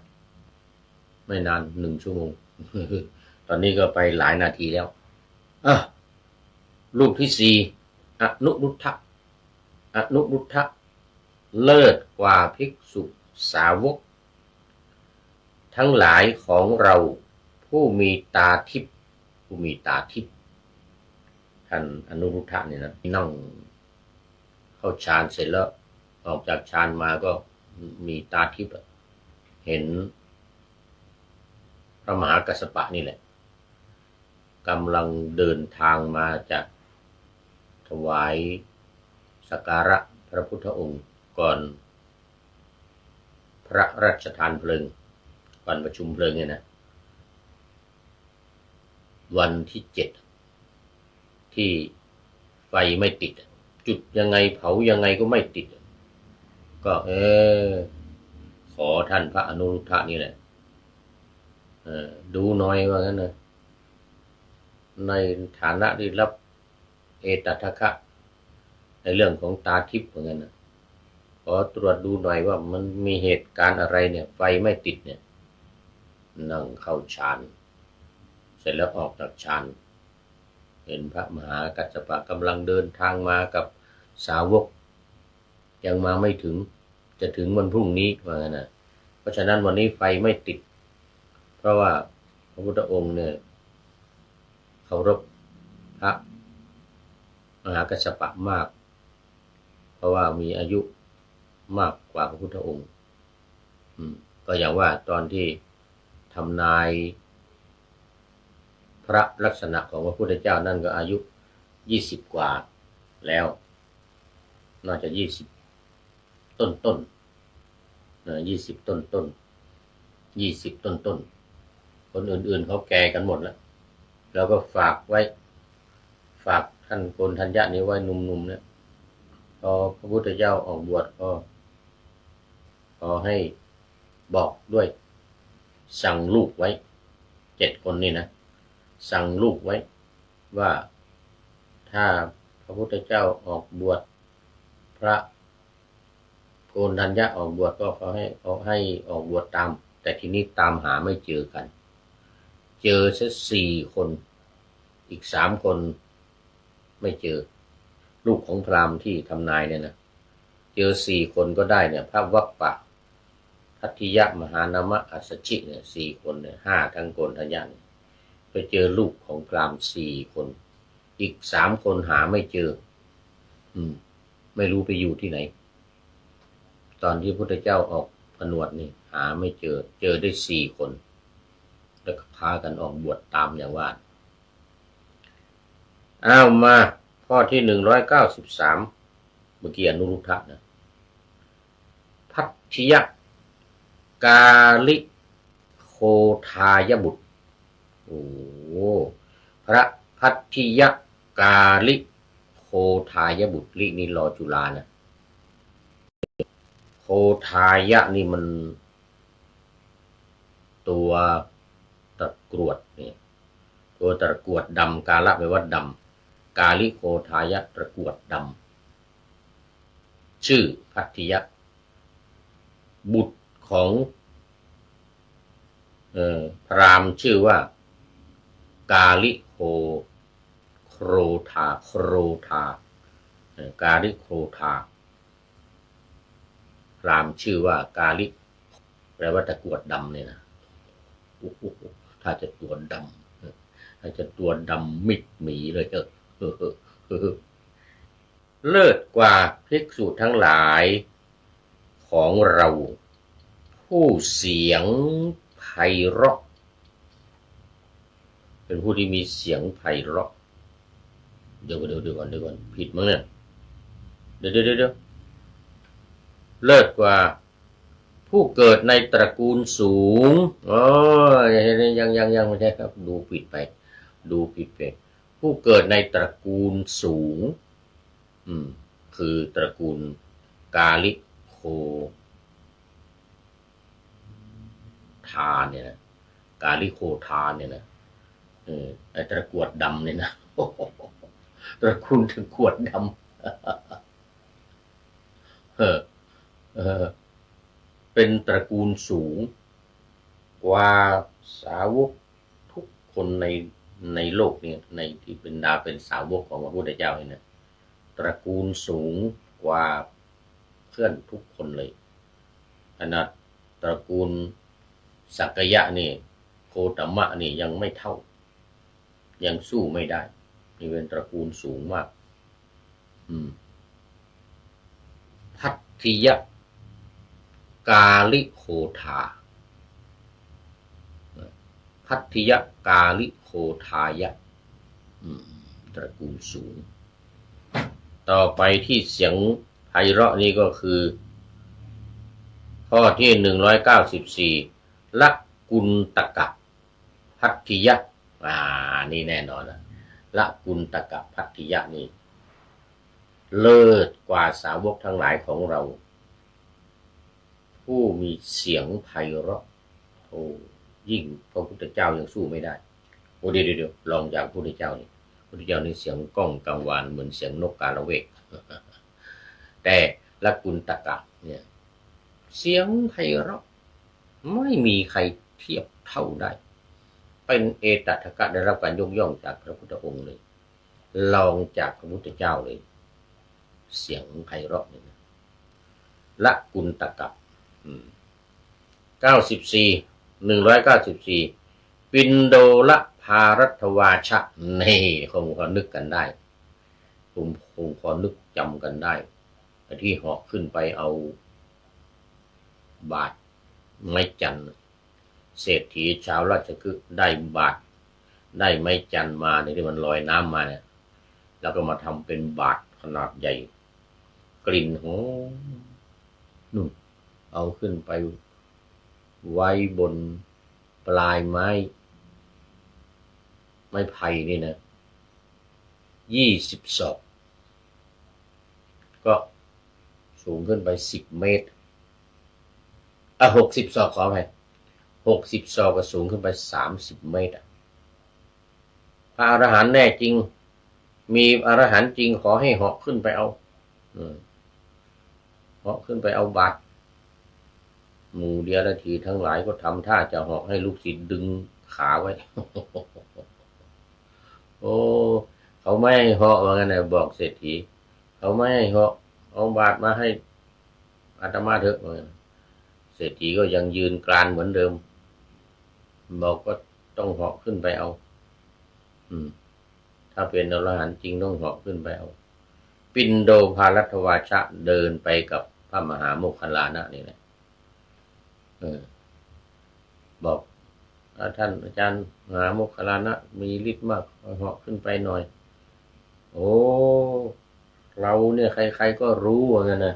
ไม่นาน1 ชั่วโมง ตอนนี้ก็ไปหลายนาทีแล้วรูปที่4อนุรุทธะ เลิศกว่าภิกษุสาวกทั้งหลายของเราผู้มีตาทิพย์ท่านอนุรุทธะเนี่ยนะนั่งเข้าฌานเสร็จแล้วออกจากฌานมาก็มีตาทิพย์เห็นพระมหากัสสปะนี่แหละกำลังเดินทางมาจากถวายสักการะพระพุทธองค์ก่อนพระราชทานเพลิงก่อนประชุมเพลิงเนี่ยนะวันที่7ที่ไฟไม่ติดจุดยังไงเผายังไงก็ไม่ติดก็ขอท่านพระอนุรุทธะนี่แหละดูหน่อยว่างั้นนะในฐานะที่รับเอตทัคคะในเรื่องของตาทิพย์ว่างั้นนะขอตรวจดูหน่อยว่ามันมีเหตุการณ์อะไรเนี่ยไฟไม่ติดเนี่ยนั่งเข้าฌานเสร็จแล้วออกจากฌานเห็นพระมหากัสสปะกำลังเดินทางมากับสาวกยังมาไม่ถึงจะถึงวันพรุ่งนี้ว่างั้นนะเพราะฉะนั้นวันนี้ไฟไม่ติดเพราะว่าพระพุทธองค์เนี่ยเคารพพระมหากัสสปะมากเพราะว่ามีอายุมากกว่าพระพุทธองค์ก็อย่างว่าตอนที่ทำนายพระลักษณะของพระพุทธเจ้านั่นก็อายุ20กว่าแล้วน่าจะ20ต้น20ต้น20ต้นคนอื่นๆเขาแก่กันหมดแล้วก็ฝากท่านโกณฑัญญะนี้ไว้หนุ่มๆเนี่ยพอพระพุทธเจ้าออกบวชก็ขอให้บอกด้วยสั่งลูกไว้7คนนี่นะสั่งลูกไว้ว่าถ้าพระพุทธเจ้าออกบวชพระโกณฑัญญะออกบวชก็ขอให้ออกบวชตามแต่ทีนี้ตามหาไม่เจอกันเจอแค่4คนอีก3คนไม่เจอลูกของพราหมณ์ที่ทำนายเนี่ยนะเจอ4คนก็ได้เนี่ยพระวัปปะพัทธิยะมหานามะอัสสชิเนี่ย4คนเนี่ย5ทั้งโกณฑัญญะไปเจอลูกของพราหมณ์4คนอีก3คนหาไม่เจอไม่รู้ไปอยู่ที่ไหนตอนที่พระพุทธเจ้าออกผนวดนี่หาไม่เจอได้4คนแล้วก็พากันออกบวชตามอย่างว่ามาข้อที่193เมื่อกี้อนุรุทธะนะพัทธิยะกาลิโคทายบุตรพระพัทธิยะกาลิโคทายบุตรลินี่รอจุฬานะโคทายะนี่มันตัวตะกรวดเนี่ยตัวตะกรวดดำกาละแปลว่าดำกาลิโคทายะตะกรวดดำชื่อพัทธิยะบุตรของพราหมณ์ชื่อว่ากาลิโคโครธากาลิโครธาพราหมณ์ชื่อว่ากาลิแปลว่าตะกรวดดำเนี่ยนะถ้าจะตัวดำมิดหมีเลยเลิศกว่าภิกษุทั้งหลายของเราผู้เสียงไพเราะเป็นผู้ที่มีเสียงไพเราะเดี๋ยวก่อนผิดมั้งเนี่ยเดี๋ยวเลิศกว่าผู้เกิดในตระกูลสูงยังไม่ใช่ครับดูผิดไปผู้เกิดในตระกูลสูงคือตระกูลกาลิโคทาเนี่ยนะกาลิโคทาเนี่ยนะไอ้ตระกรวดดำเนี่ยนะตระกูลตะกรวดดำเป็นตระกูลสูงกว่าสาวกทุกคนในโลกเนี่ยในที่เป็นสาวกของพระพุทธเจ้าเนี่ยนะตระกูลสูงกว่า เคลื่อนทุกคนเลยขนาดตระกูลสักยะนี่โคตมะนี่ยังไม่เท่ายังสู้ไม่ได้นี่เป็นตระกูลสูงมากพัทธิยกาลิโคธาพัทธิยกาลิโคทายะตระกูลสูงต่อไปที่เสียงไพเราะนี่ก็คือข้อที่194ละกุณตกะพัทธิยะนี่แน่นอนนะละกุณตกะพัทธิยะนี่เลิศกว่าสาวกทั้งหลายของเราผู้มีเสียงไพเราะยิ่งพระพุทธเจ้ายังสู้ไม่ได้เดี๋ยวลองจากพระพุทธเจ้านี่พระพุทธเจ้านี่เสียงก้องกังวานเหมือนเสียงนกกาละเวกแต่ละกุณตกะเนี่ยเสียงไพเราะไม่มีใครเทียบเท่าได้เป็นเอตทัคคะได้รับการยกย่องจากพระพุทธองค์เลยลองจากพระพุทธเจ้าเลยเสียงไพเราะนี่ละกุณตกะ194ปินโดละภารัตวาชะนี่คงพอนึกกันได้คงพอนึกจำกันได้ที่เหาะขึ้นไปเอาบาทไม้จันทร์เศรษฐีชาวราชคฤห์ได้บาทได้ไม้จันทร์มาที่มันลอยน้ำมาเนี่ยแล้วก็มาทำเป็นบาทขนาดใหญ่กลิ่นหอมนุ่มเอาขึ้นไปไว้บนปลายไม้ไผ่นี่นะ20 ศอกก็สูงขึ้นไป10 เมตร60 ศอกขออภัย60 ศอกก็สูงขึ้นไป30 เมตรพระอรหันต์แน่จริงมีอรหันต์จริงขอให้เหาะขึ้นไปเอาเหาะขึ้นไปเอาบาตรหมู่เดียรถีทั้งหลายก็ทำท่าจะเหาะให้ลูกศิษย์ดึงขาไว้เขาไม่ให้เหาะว่างั้นนะบอกเศรษฐีเขาไม่ให้เหาะเอาบาตรมาให้อาตมาเถอะว่างั้นเศรษฐีก็ยังยืนกรานเหมือนเดิมบอกก็ต้องเหาะขึ้นไปเอาถ้าเป็นอรหันต์จริงต้องเหาะขึ้นไปเอาปินโดภารัตวาชะเดินไปกับพระมหาโมคคัลลานะนี่แหละบอกท่านอาจารย์มหาโมคคัลลานะมีฤทธิ์มากเหาะขึ้นไปหน่อยเราเนี่ยใครๆก็รู้ว่างั้นนะ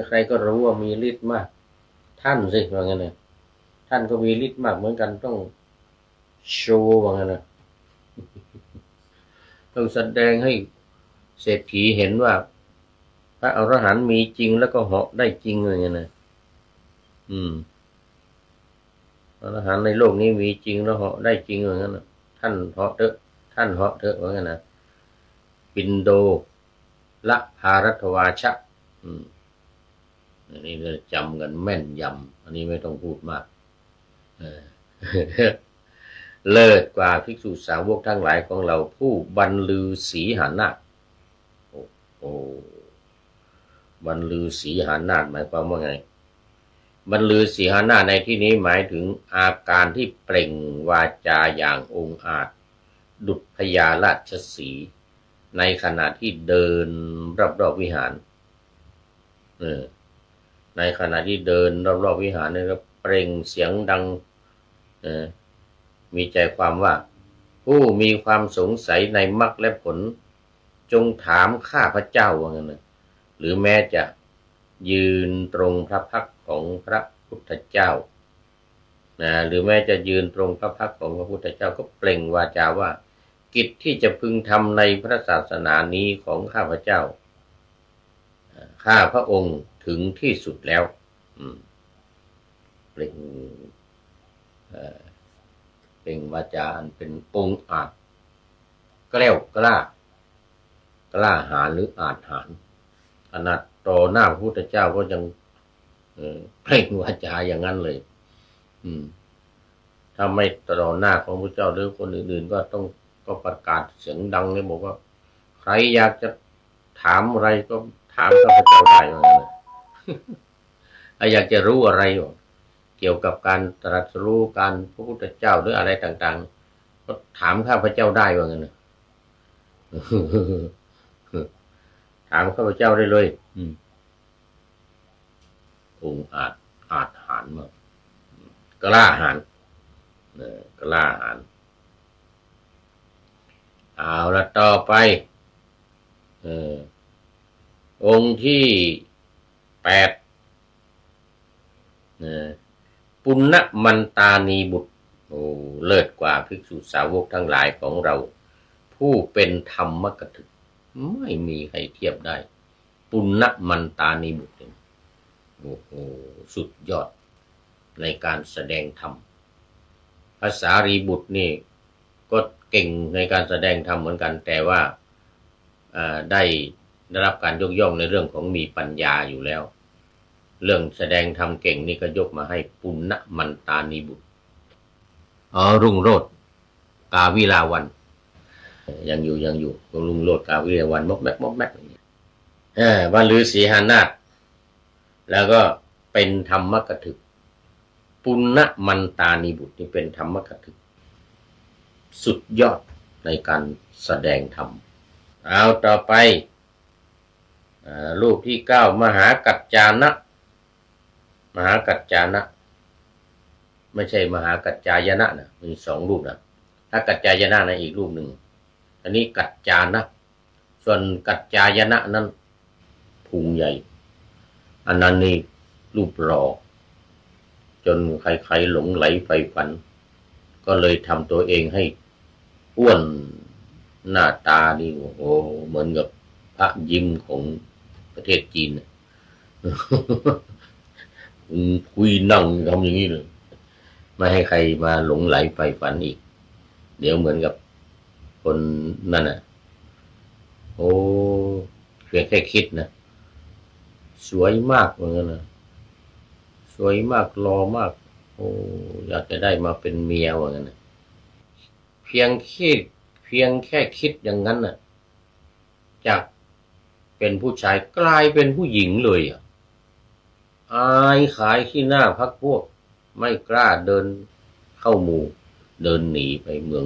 ใครๆก็รู้ว่ามีฤทธิ์มากท่านสิว่างั้นนะท่านก็มีฤทธิ์มากเหมือนกันต้องโชว์ว่างั้นนะต้องแสดงให้เศรษฐีเห็นว่าพระอรหันต์มีจริงแล้วก็เหาะได้จริงว่างั้นนะอรหันต์ในโลกนี้มีจริงแล้วเหาะได้จริงว่างั้นนะท่านเหาะเถอะท่านเหาะเถอะว่างั้นนะปินโดละภารัตวาชะอันนี้เราจำกันแม่นยำอันนี้ไม่ต้องพูดมากเลิศกว่าภิกษุสาวกทั้งหลายของเราผู้บรรลือสีหานาถบรรลือสีหานาถหมายความว่าไงบรรลือสีหานาถในที่นี้หมายถึงอาการที่เปล่งวาจาอย่างองอาจดุจพญาราชสีห์ในขณะที่เดินรอบๆวิหารในขณะที่เดินรอบๆวิหารนี่ก็เปล่งเสียงดังมีใจความว่าผู้มีความสงสัยในมรรคและผลจงถามข้าพเจ้าว่างั้นนะหรือแม้จะยืนตรงพระพักตร์ของพระพุทธเจ้าหรือแม้จะยืนตรงพระพักตร์ของพระพุทธเจ้าก็เปล่งวาจาว่ากิจที่จะพึงทำในพระศาสนานี้ของข้าพเจ้าข้าพระองค์ถึงที่สุดแล้วเปล่งวาจาอันเป็นองค์อาจแกล้วกล้าหาญหรืออาจหาญขนาดต่อหน้าพระพุทธเจ้าก็ยังเปล่งวาจาอย่างนั้นเลยถ้าไม่ต่อหน้าของพระเจ้าหรือคนอื่นๆก็ประกาศเสียงดังเลยบอกว่าใครอยากจะถามอะไรก็ถ ามข้าพเจ้าได้ว่างั้นนะอยากจะรู้อะไรเกี่ยวกับการตรัสรู้การพระพุทธเจ้าหรืออะไรต่างๆก็ถามข้าพเจ้าได้ว่างั้นนะถามข้าพเจ้าได้เลยองค์อาจหาญมากกล้าหาญกล้าหาญเอาละต่อไปองค์ที่8ปุณณมันตานีบุตรโอ้เลิศกว่าภิกษุสาวกทั้งหลายของเราผู้เป็นธรรมกถึกไม่มีใครเทียบได้ปุณณมันตานีบุตรโอ้โหสุดยอดในการแสดงธรรมพระสารีบุตรนี่ก็เก่งในการแสดงธรรมเหมือนกันแต่ว่าได้รับการยกย่องในเรื่องของมีปัญญาอยู่แล้วเรื่องแสดงธรรมเก่งนี่ก็ยกมาให้ปุณณมันตานีบุตรรุ่งโรจน์กาวิลาวันยังอยู่รุ่งโรจน์กาวิลาวันมกแมกอย่างเงี้ยว่าฤาษีหานาถแล้วก็เป็นธรรมกถึกปุณณมันตานีบุตรนี่เป็นธรรมกถึกสุดยอดในการแสดงธรรมเอาต่อไปรูปที่9มหากัจจานะมหากัจจานะไม่ใช่มหากัจจายนะนะมี2รูปนะถ้ากัจจายนะนะอีกรูปหนึ่งอันนี้กัจจานะส่วนกัจจายนะนั้นพุงใหญ่อันนั้นนี่รูปหล่อจนใครๆหลงไหลใฝ่ฝันก็เลยทำตัวเองให้อ้วนหน้าตานี่โอ้โหเหมือนกับพระยิ้มของประเทศจีนคุยนั่งทำอย่างนี้เลยไม่ให้ใครมาหลงไหลใฝ่ฝันอีกเดี๋ยวเหมือนกับคนนั่นน่ะโอ้เพียงแค่คิดนะสวยมากเหมือนกันนะสวยมากหล่อมากโอ้อยากจะได้มาเป็นเมียเหมือนกันนะเพียงแค่คิดอย่างนั้นน่ะจากเป็นผู้ชายกลายเป็นผู้หญิงเลยอายขายขี้หน้าพักพวกไม่กล้าเดินเข้าหมู่เดินหนีไปเมือง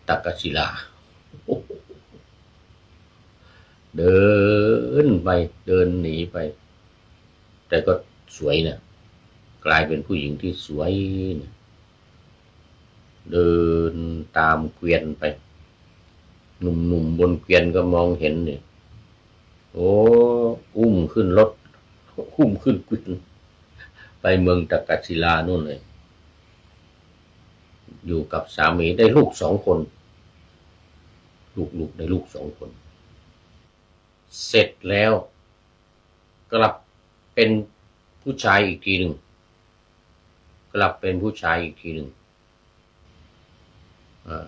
ตักกศิลาเดินหนีไปแต่ก็สวยนะกลายเป็นผู้หญิงที่สวยนะเดินตามเกวียนไปหนุ่มๆบนเกวียนก็มองเห็นเนี่ยโอ้อุ้มขึ้นรถอุ้มขึ้นเกวียนไปเมืองตักกศิลานู่นเลยอยู่กับสามีได้ลูก2 คนลูกได้ลูก2 คนเสร็จแล้วกลับเป็นผู้ชายอีกทีหนึ่ง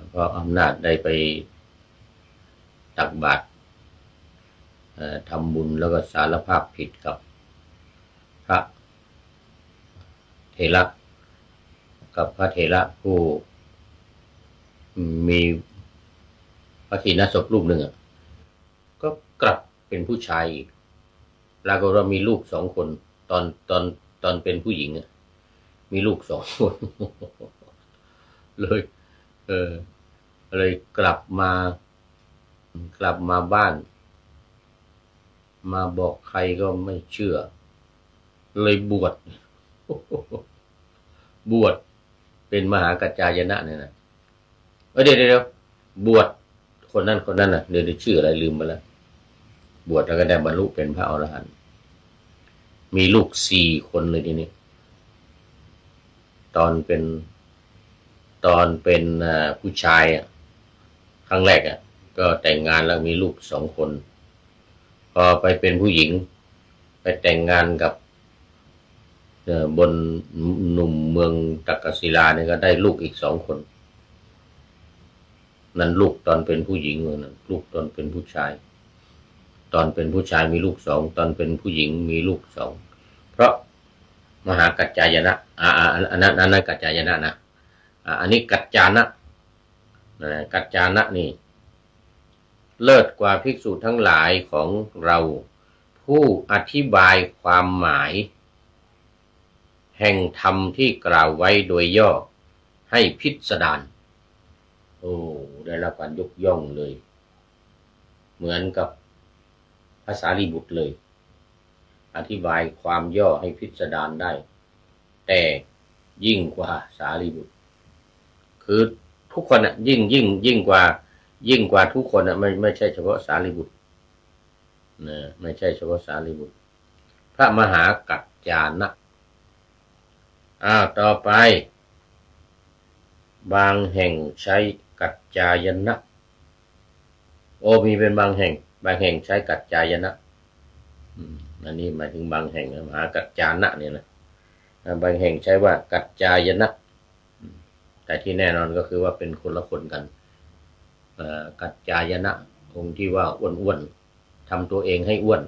เพราะอำนาจได้ไปตักบาตรทำบุญแล้วก็สารภาพผิดกับพระเถระผู้มีพระทินศพรูปหนึ่งก็กลับเป็นผู้ชายอีกแล้วก็มีลูก2 คนตอนเป็นผู้หญิงมีลูก2 คนเลยกลับมาบ้านมาบอกใครก็ไม่เชื่อเลยบวชเป็นมหากัจจายนะเนี่ยนะเดี๋ยวบวชคนนั้นน่ะเดี๋ยวชื่ออะไรลืมไปแล้วบวชแล้วก็ได้บรรลุเป็นพระอรหันต์มีลูก4 คนเลยทีนี้ตอนเป็นผู้ชายครั้งแรกก็แต่งงานแล้วมีลูก2 คนพอไปเป็นผู้หญิงไปแต่งงานกับบนหนุ่มเมืองตักกศิลาเนี่ยก็ได้ลูกอีก2 คนนั่นลูกตอนเป็นผู้หญิงนั่นลูกตอนเป็นผู้ชายตอนเป็นผู้ชายมีลูก2ตอนเป็นผู้หญิงมีลูก2เพราะมหากัจจายนะอันนั้นกัจจายนะนะอันนี้กัจจานะนี่เลิศกว่าภิกษุทั้งหลายของเรา ผู้อธิบายความหมายแห่งธรรมที่กล่าวไว้โดยย่อให้พิสดารโอ้ได้รับการยกย่องเลยเหมือนกับภาษาลีบุตรเลยอธิบายความย่อให้พิสดารได้แต่ยิ่งกว่าสารีบุตรคือทุกคนอ่ะยิ่งกว่าทุกคนอ่ะไม่ใช่เฉพาะสารีบุตรนะไม่ใช่เฉพาะสารีบุตรพระมหากัจจานะต่อไปบางแห่งใช้กัจจายนะมีเป็นบางแห่งใช้กัจจายนะอันนี้หมายถึงบางแห่งมหากัจจานะเนี่ยนะบางแห่งใช้ว่ากัจจายนะแต่ที่แน่นอนก็คือว่าเป็นคนละคนกันกัจจายนะองค์ที่ว่าอ้วนทำตัวเองให้อ้วน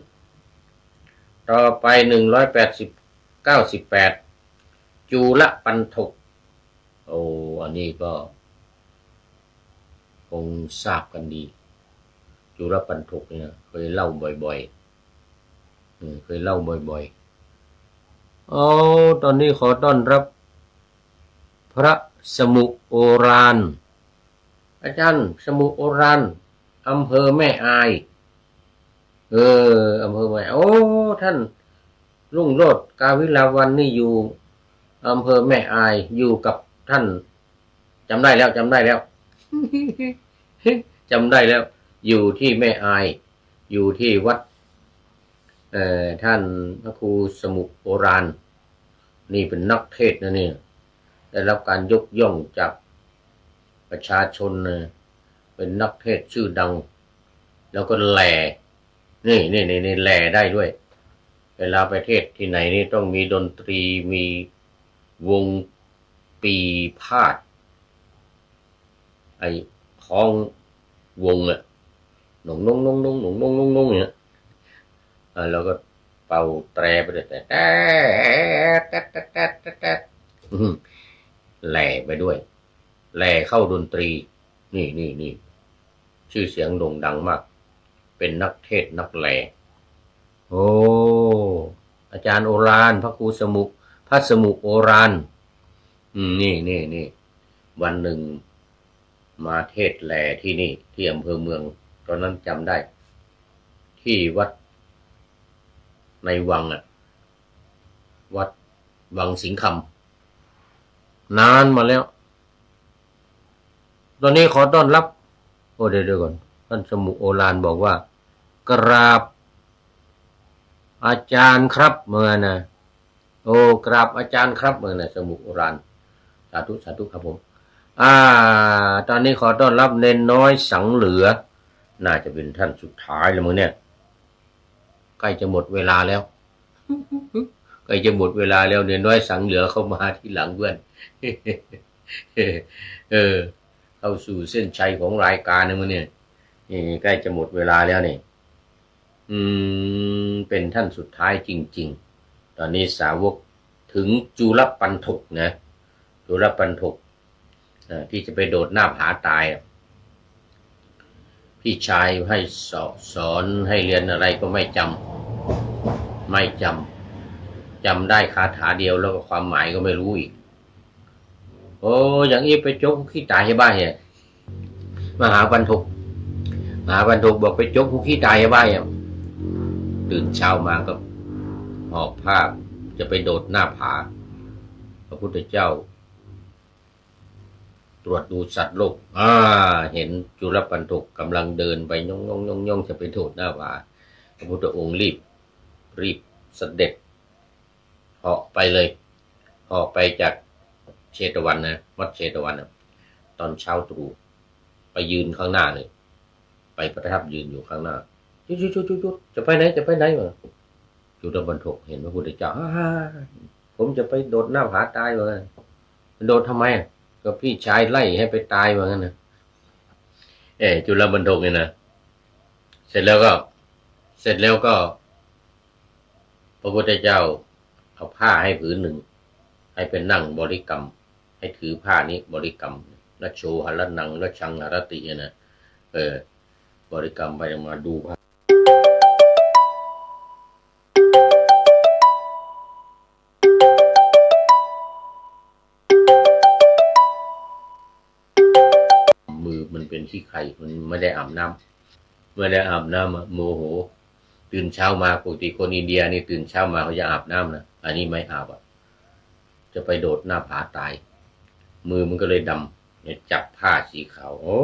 ต่อไป198จุลปันถกอันนี้ก็คงทราบกันดีจุลปันถกเนี่ยเคยเล่าบ่อยตอนนี้ขอต้อนรับพระสมุโอรานอาจารย์สมุโอรานอำเภอแม่อายอำเภอแม่ท่านรุ่งโรจน์กาวิลาวันนี่อยู่อำเภอแม่อายอยู่กับท่านจำได้แล้ว จำได้แล้ว อยู่ที่แม่อายอยู่ที่วัดท่านพระครูสมุโอรานนี่เป็นนักเทศน์นะเนี่ยได้รับการยกย่องจากประชาชนเป็นนักเทศน์ชื่อดังแล้วก็แหล่นี่แหล่ได้ด้วยเวลาไปเทศที่ไหนนี่ต้องมีดนตรีมีวงปีพาดไอ้ของวงอ่ะหนงเนี่ยแล้วก็เป่าแตรไปด้วยแต่แหล่ไปด้วยแหล่เข้าดนตรีนี่ชื่อเสียงโด่งดังมากเป็นนักเทศนักแหล่อาจารย์โอรานพระครูสมุโอรานนี่วันหนึ่งมาเทศแหล่ที่นี่ที่อำเภอเมืองตอนนั้นจำได้ที่วัดในวังวัดวังสิงห์คำนานมาแล้วตอนนี้ขอต้อนรับเดี๋ยวก่อนท่านสมุโอรานบอกว่ากราบอาจารย์ครับเมื่อนะกราบอาจารย์ครับเมื่อนะสมุโอรานสาธุครับผมตอนนี้ขอต้อนรับเนนน้อยสังเหลือน่าจะเป็นท่านสุดท้ายแล้วมึงเนี่ยใกล้จะหมดเวลาแล้วเนนน้อยสังเหลือเข้ามาที่หลังเพื่อนเข้าสู่เส้นชัยของรายการนะมึงเนี่ยใกล้จะหมดเวลาแล้วนี่เป็นท่านสุดท้ายจริงๆตอนนี้สาวกถึงจุลปันถกนะจุลปันถกที่จะไปโดดน้ำหาตายพี่ชายให้สอนให้เรียนอะไรก็ไม่จำได้คาถาเดียวแล้วก็ความหมายก็ไม่รู้อีกอย่างนี้ไปจกขี้ตายให้บ้านเนี่ยมหาปันถกบอกไปจกขี้ตายให้บ้านเนี่ยตื่นเช้ามาก็หอบผ้าจะไปโดดหน้าผาพระพุทธเจ้าตรวจดูสัตว์โลกเห็นจุลปันถกกำลังเดินไปย่องจะไปโดดหน้าผาพระพุทธองค์รีบเสด็จเหาะไปเลยเหาะไปจากเชตวันนะวัดเชตวันนะตอนเช้าตรู่ไปยืนข้างหน้าเลยไปประทับยืนอยู่ข้างหน้าจุดจะไปไหนวะจุลปันถกเห็นพระพุทธเจ้าผมจะไปโดดหน้าผาตายเลยโดดทำไมก็พี่ชายไล่ให้ไปตายว่างั้นนะจุลปันถกเนี่ยนะเสร็จแล้วก็พระพุทธเจ้าเอาผ้าให้ผืนหนึ่งให้เป็นนั่งบริกรรมให้ถือผ้านี้บริกรรมละโชหละนังละชังหรตินะบริกรรมไปมาดูผ้า ขี้ไข่มันไม่ได้อาบน้ำไม่ได้อาบน้ำโมโหตื่นเช้ามาปกติคนอินเดียนี่ตื่นเช้ามาเขาจะอาบน้ำนะอันนี้ไม่อาบจะไปโดดหน้าผาตายมือมันก็เลยดำเนี่ยจับผ้าสีขาวโอ้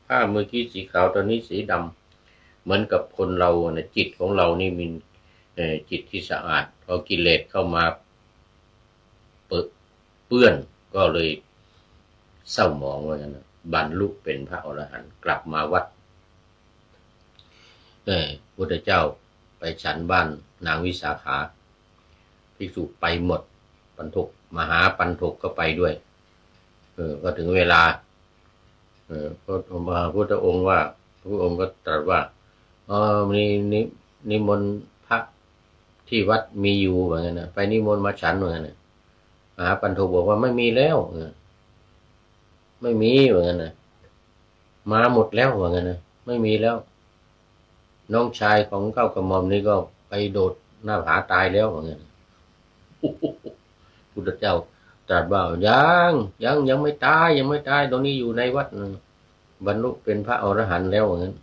ผ้าเมื่อกี้สีขาวตอนนี้สีดำเหมือนกับคนเราเนี่ยจิตของเรานี่มีจิตที่สะอาดพอกิเลสเข้ามาเปื้อนก็เลยเศร้าหมองว่างั้นนะบรรลุเป็นพระอรหันต์กลับมาวัดพุทธเจ้าไปฉันบ้านนางวิสาขาภิกษุไปหมดปันถกมหาปันถกก็ไปด้วยก็ถึงเวลาพระพุทธองค์ว่าพระองค์ก็ตรัสว่านิมนต์พระที่วัดมีอยู่ว่างั้นนะไปนิมนต์มาฉันว่างั้นนะมหาปันถกบอกว่าไม่มีแล้วไม่มีว่างั้นนะมาหมดแล้วว่างั้นนะไม่มีแล้วน้องชายของเก้ากระหม่อมนี่ก็ไปโดดหน้าผาตายแล้วว่างั้นพุทธเจ้าตรัสว่ายังไม่ตายยังไม่ตายตรงนี้อยู่ในวัดบรรลุเป็นพระอรหันต์แล้วว่างั้น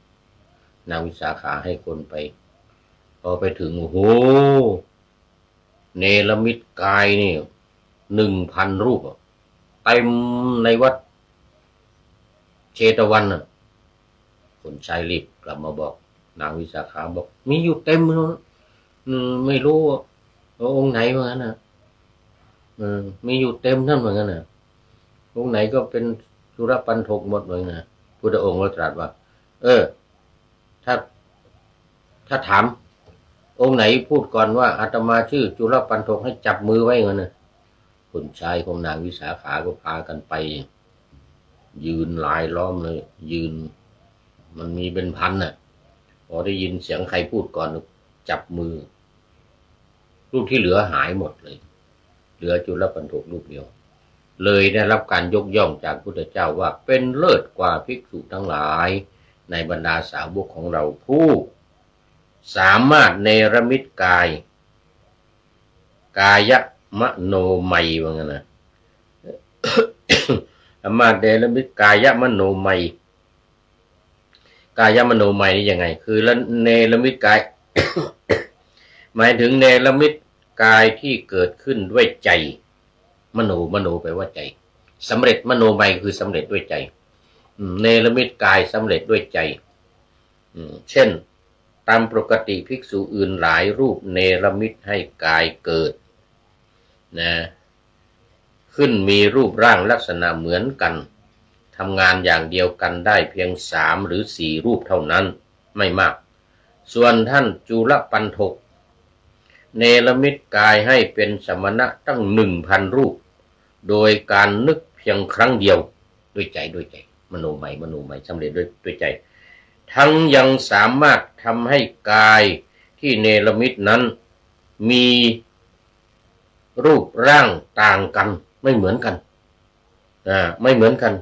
นางวิสาขาให้คนไปพอไปถึงโอ้โหเนรมิตกายนี่ 1,000 รูปเต็มในวัดเชตวันน่ะคนชายรีบกลับมาบอกนางวิสาขาบอกมีอยู่เต็มเลยไม่รู้ว่าองค์ไหนเหมือนกันนะมีอยู่เต็มท่านเหมือนกันนะองค์ไหนก็เป็นสุรปันถกหมดเหมือนกันนะพุทธองค์ก็ตรัสว่าถ้าถามองค์ไหนพูดก่อนว่าอาตมาชื่อจุลปันถกให้จับมือไว้เงี้ยนะคนชายของนางวิสาขาก็พากันไปยืนลายล้อมเลยยืนมันมีเป็นพันน่ะพอได้ยินเสียงใครพูดก่อนจับมือรูปที่เหลือหายหมดเลยเหลือจุลปันถกรูปเดียวเลยได้รับการยกย่องจากพุทธเจ้าว่าเป็นเลิศกว่าภิกษุทั้งหลายในบรรดาสาวกของเราผู้สามารถเนรมิตกายมโนมัยว่างั้นนะสามารถเนรมิตกายมโนมัยกายมโนมัยนี่ยังไงคือเนรมิตกาย หมายถึงเนรมิตกายที่เกิดขึ้นด้วยใจมโนแปลว่าใจสำเร็จมโนมัยคือสำเร็จด้วยใจเนรมิตกายสำเร็จด้วยใจเช่นตามปกติภิกษุอื่นหลายรูปเนรมิตให้กายเกิดนะขึ้นมีรูปร่างลักษณะเหมือนกันทำงานอย่างเดียวกันได้เพียง3 หรือ 4 รูปเท่านั้นไม่มากส่วนท่านจุลปันถกเนรมิตกายให้เป็นสมณะตั้ง 1,000 รูปโดยการนึกเพียงครั้งเดียวด้วยใจมโนมัยสำเร็จด้วยใจทั้งยังสามารถทำให้กายที่เนรมิตนั้นมีรูปร่างต่างกันไม่เหมือนกันไม่เหมือนกัน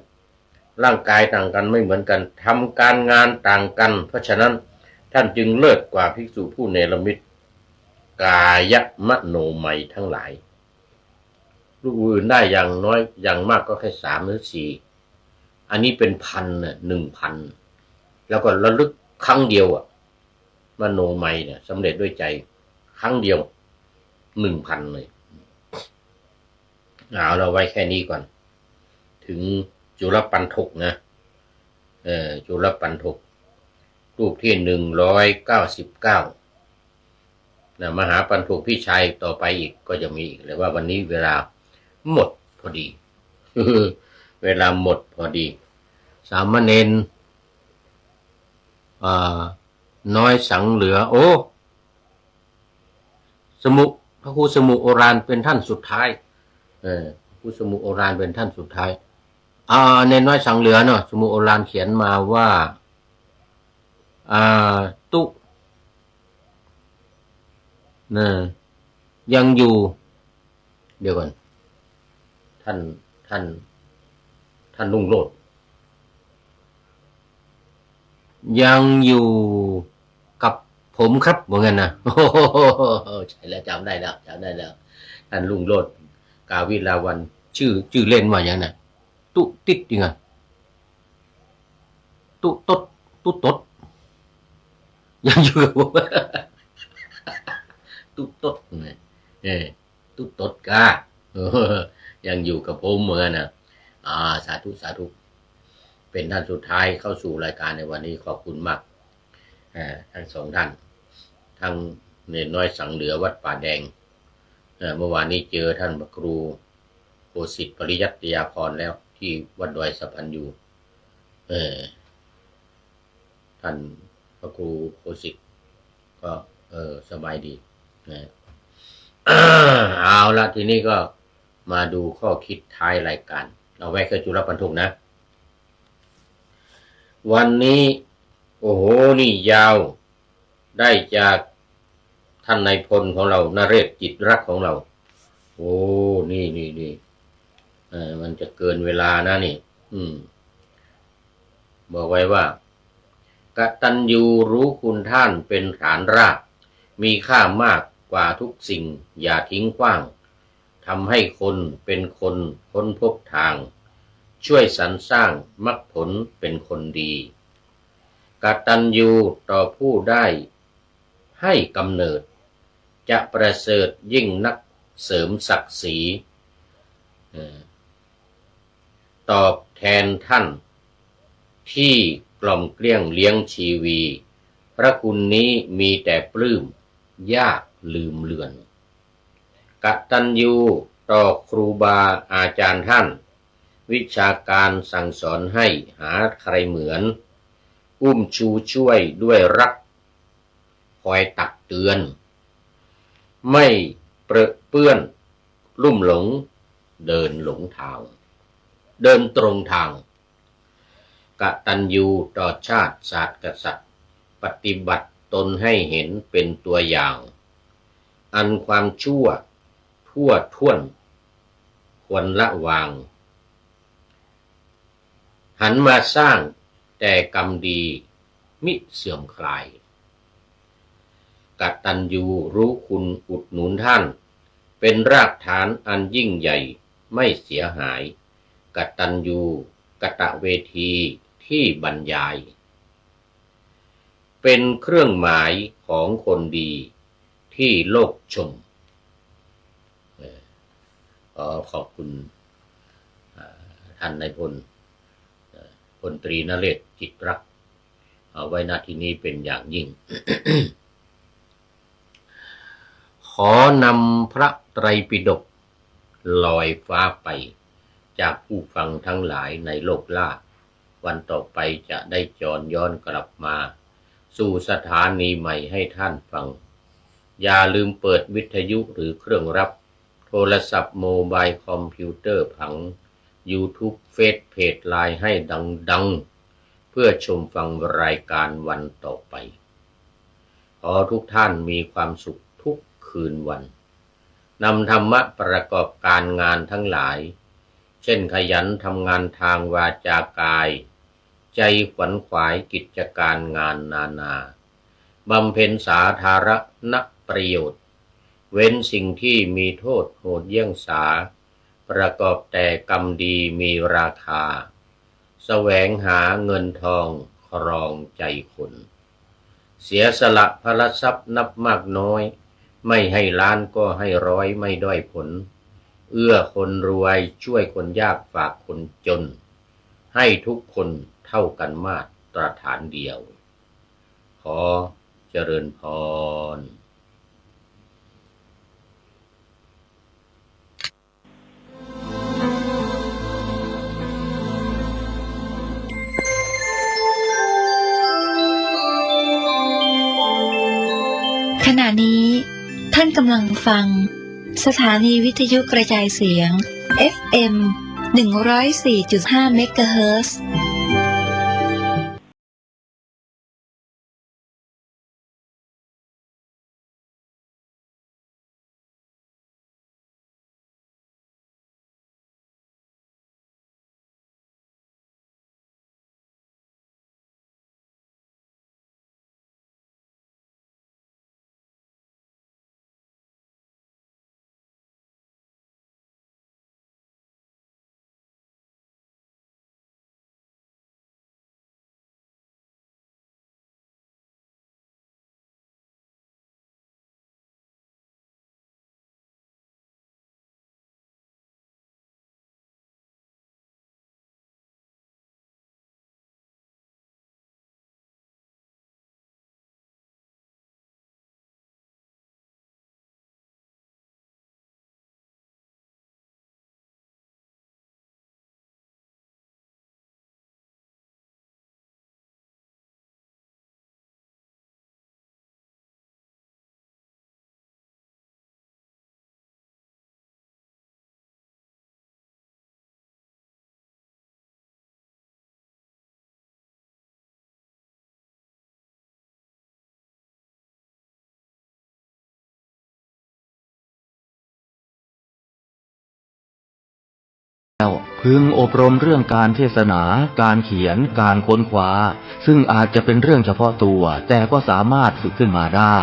ร่างกายต่างกันไม่เหมือนกันทำการงานต่างกันเพราะฉะนั้นท่านจึงเลิศกว่าภิกษุผู้เนรมิตกายมโนมัยทั้งหลายรูปอื่นได้อย่างน้อยอย่างมากก็แค่3 หรือ 4อันนี้เป็นพัน1,000แล้วก็ระลึกครั้งเดียวมโนมัยเนี่ยสำเร็จด้วยใจครั้งเดียว 1,000 เลยเราไว้แค่นี้ก่อนถึงจุลปันถกนะจุลปันถกรูปที่199นะมหาปันถกพี่ชายต่อไปอีกก็จะมีอีกเลยว่าวันนี้เวลาหมดพอดี เวลาหมดพอดีสามเณรน้อยสังเหลือพระครูสมุโอรานเป็นท่านสุดท้ายครูสมุโอรานเป็นท่านสุดท้ายเนรน้อยสังเหลือเนาะสมุโอรานเขียนมาว่าตุยังอยู่เดี๋ยวก่อนท่านรุ่งโรจน์ยังอยู่กับผมครับเหมือนกันนะใช่แล้วจำได้แล้วท่านรุ่งโรจน์กาวิลาวันชื่อเล่นว่าอย่างนั้นตุติดยังไง ตุ๊ตดตุ๊ตดยังอยู่กับผมตุ๊ตดเนี่ยตุ๊ตดกายังอยู่กับผมเหมือนนะสาธุสาธุเป็นท่านสุดท้ายเข้าสู่รายการในวันนี้ขอบคุณมากทั้งสองท่านทั้งเนนน้อยสังเหลือวัดป่าแดงเมื่อวานนี้เจอท่านพระครูโคสิทธิ์ปริยัติยาพรแล้วที่วัดดอยสะพันยูท่านพระครูโคสิทธิ์ก็สบายดีนะเอาละทีนี้ก็มาดูข้อคิดท้ายรายการเอาไว้คือจุลปันทุกนะวันนี้โอ้โหนี่ยาวได้จากท่านนายพลของเรานเรศจิตรักของเราโอ้นี่มันจะเกินเวลานะนี่บอกไว้ว่ากตัญญูรู้คุณท่านเป็นฐานรากมีค่ามากกว่าทุกสิ่งอย่าทิ้งขว้างทำให้คนเป็นคนค้นพบทางช่วยสรรสร้างมรรคผลเป็นคนดีกตัญญูต่อผู้ได้ให้กำเนิดจะประเสริฐยิ่งนักเสริมศักดิ์ศรีตอบแทนท่านที่กล่อมเกลี้ยงเลี้ยงชีวีพระคุณนี้มีแต่ปลื้มยากลืมเลือนกตัญญูต่อครูบาอาจารย์ท่านวิชาการสั่งสอนให้หาใครเหมือนอุ้มชูช่วยด้วยรักคอยตักเตือนไม่เปรอะเปื้อนลุ่มหลงเดินหลงทางเดินตรงทางกตัญญูต่อชาติศาสตร์กษัตริย์ปฏิบัติตนให้เห็นเป็นตัวอย่างอันความชั่วทั่วท่วนควรละวางหันมาสร้างแต่กรรมดีมิเสื่อมคลายกตัญญูรู้คุณอุดหนุนท่านเป็นรากฐานอันยิ่งใหญ่ไม่เสียหายกตัญญูกตเวทีที่บรรยายเป็นเครื่องหมายของคนดีที่โลกชมขอบคุณท่านนายพลพลตรีนเรศจิตรักเอาไว้ณที่นี้เป็นอย่างยิ่ง ขอนำพระไตรปิฎกลอยฟ้าไปจากผู้ฟังทั้งหลายในโลกล่าวันต่อไปจะได้จรย้อนกลับมาสู่สถานีใหม่ให้ท่านฟังอย่าลืมเปิดวิทยุหรือเครื่องรับโทรศัพท์โมบายคอมพิวเตอร์ผัง YouTube เฟซเพจไลน์ให้ดังเพื่อชมฟังรายการวันต่อไปขอทุกท่านมีความสุขทุกคืนวันนำธรรมะประกอบการงานทั้งหลายเช่นขยันทำงานทางวาจากายใจขวนขวายกิจการงานนานาบำเพ็ญสาธารณประโยชน์เว้นสิ่งที่มีโทษโหดเยี่ยงสาประกอบแต่กรรมดีมีราคาแสวงหาเงินทองครองใจคนเสียสละพละทรัพย์นับมากน้อยไม่ให้ล้านก็ให้ร้อยไม่ด้อยผลเอื้อคนรวยช่วยคนยากฝากคนจนให้ทุกคนเท่ากันมาตรฐานเดียวขอเจริญพรขณะนี้ท่านกำลังฟังสถานีวิทยุกระจายเสียง FM 104.5 เมกะเฮิรตซ์ พึงอบรมเรื่องการเทศนา การเขียน การค้นคว้าซึ่งอาจจะเป็นเรื่องเฉพาะตัวแต่ก็สามารถฝึกขึ้นมาได้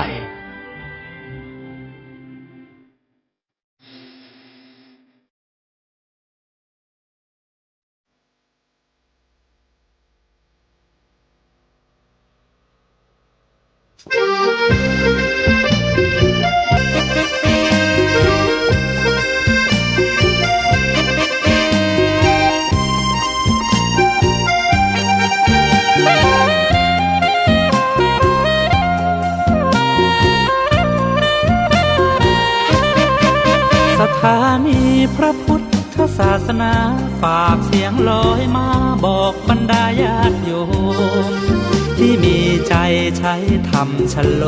สถานีพระพุทธศาสนาฝากเสียงลอยมาบอกบรรดาญาติโยมที่มีใจใช้ธรรมชโล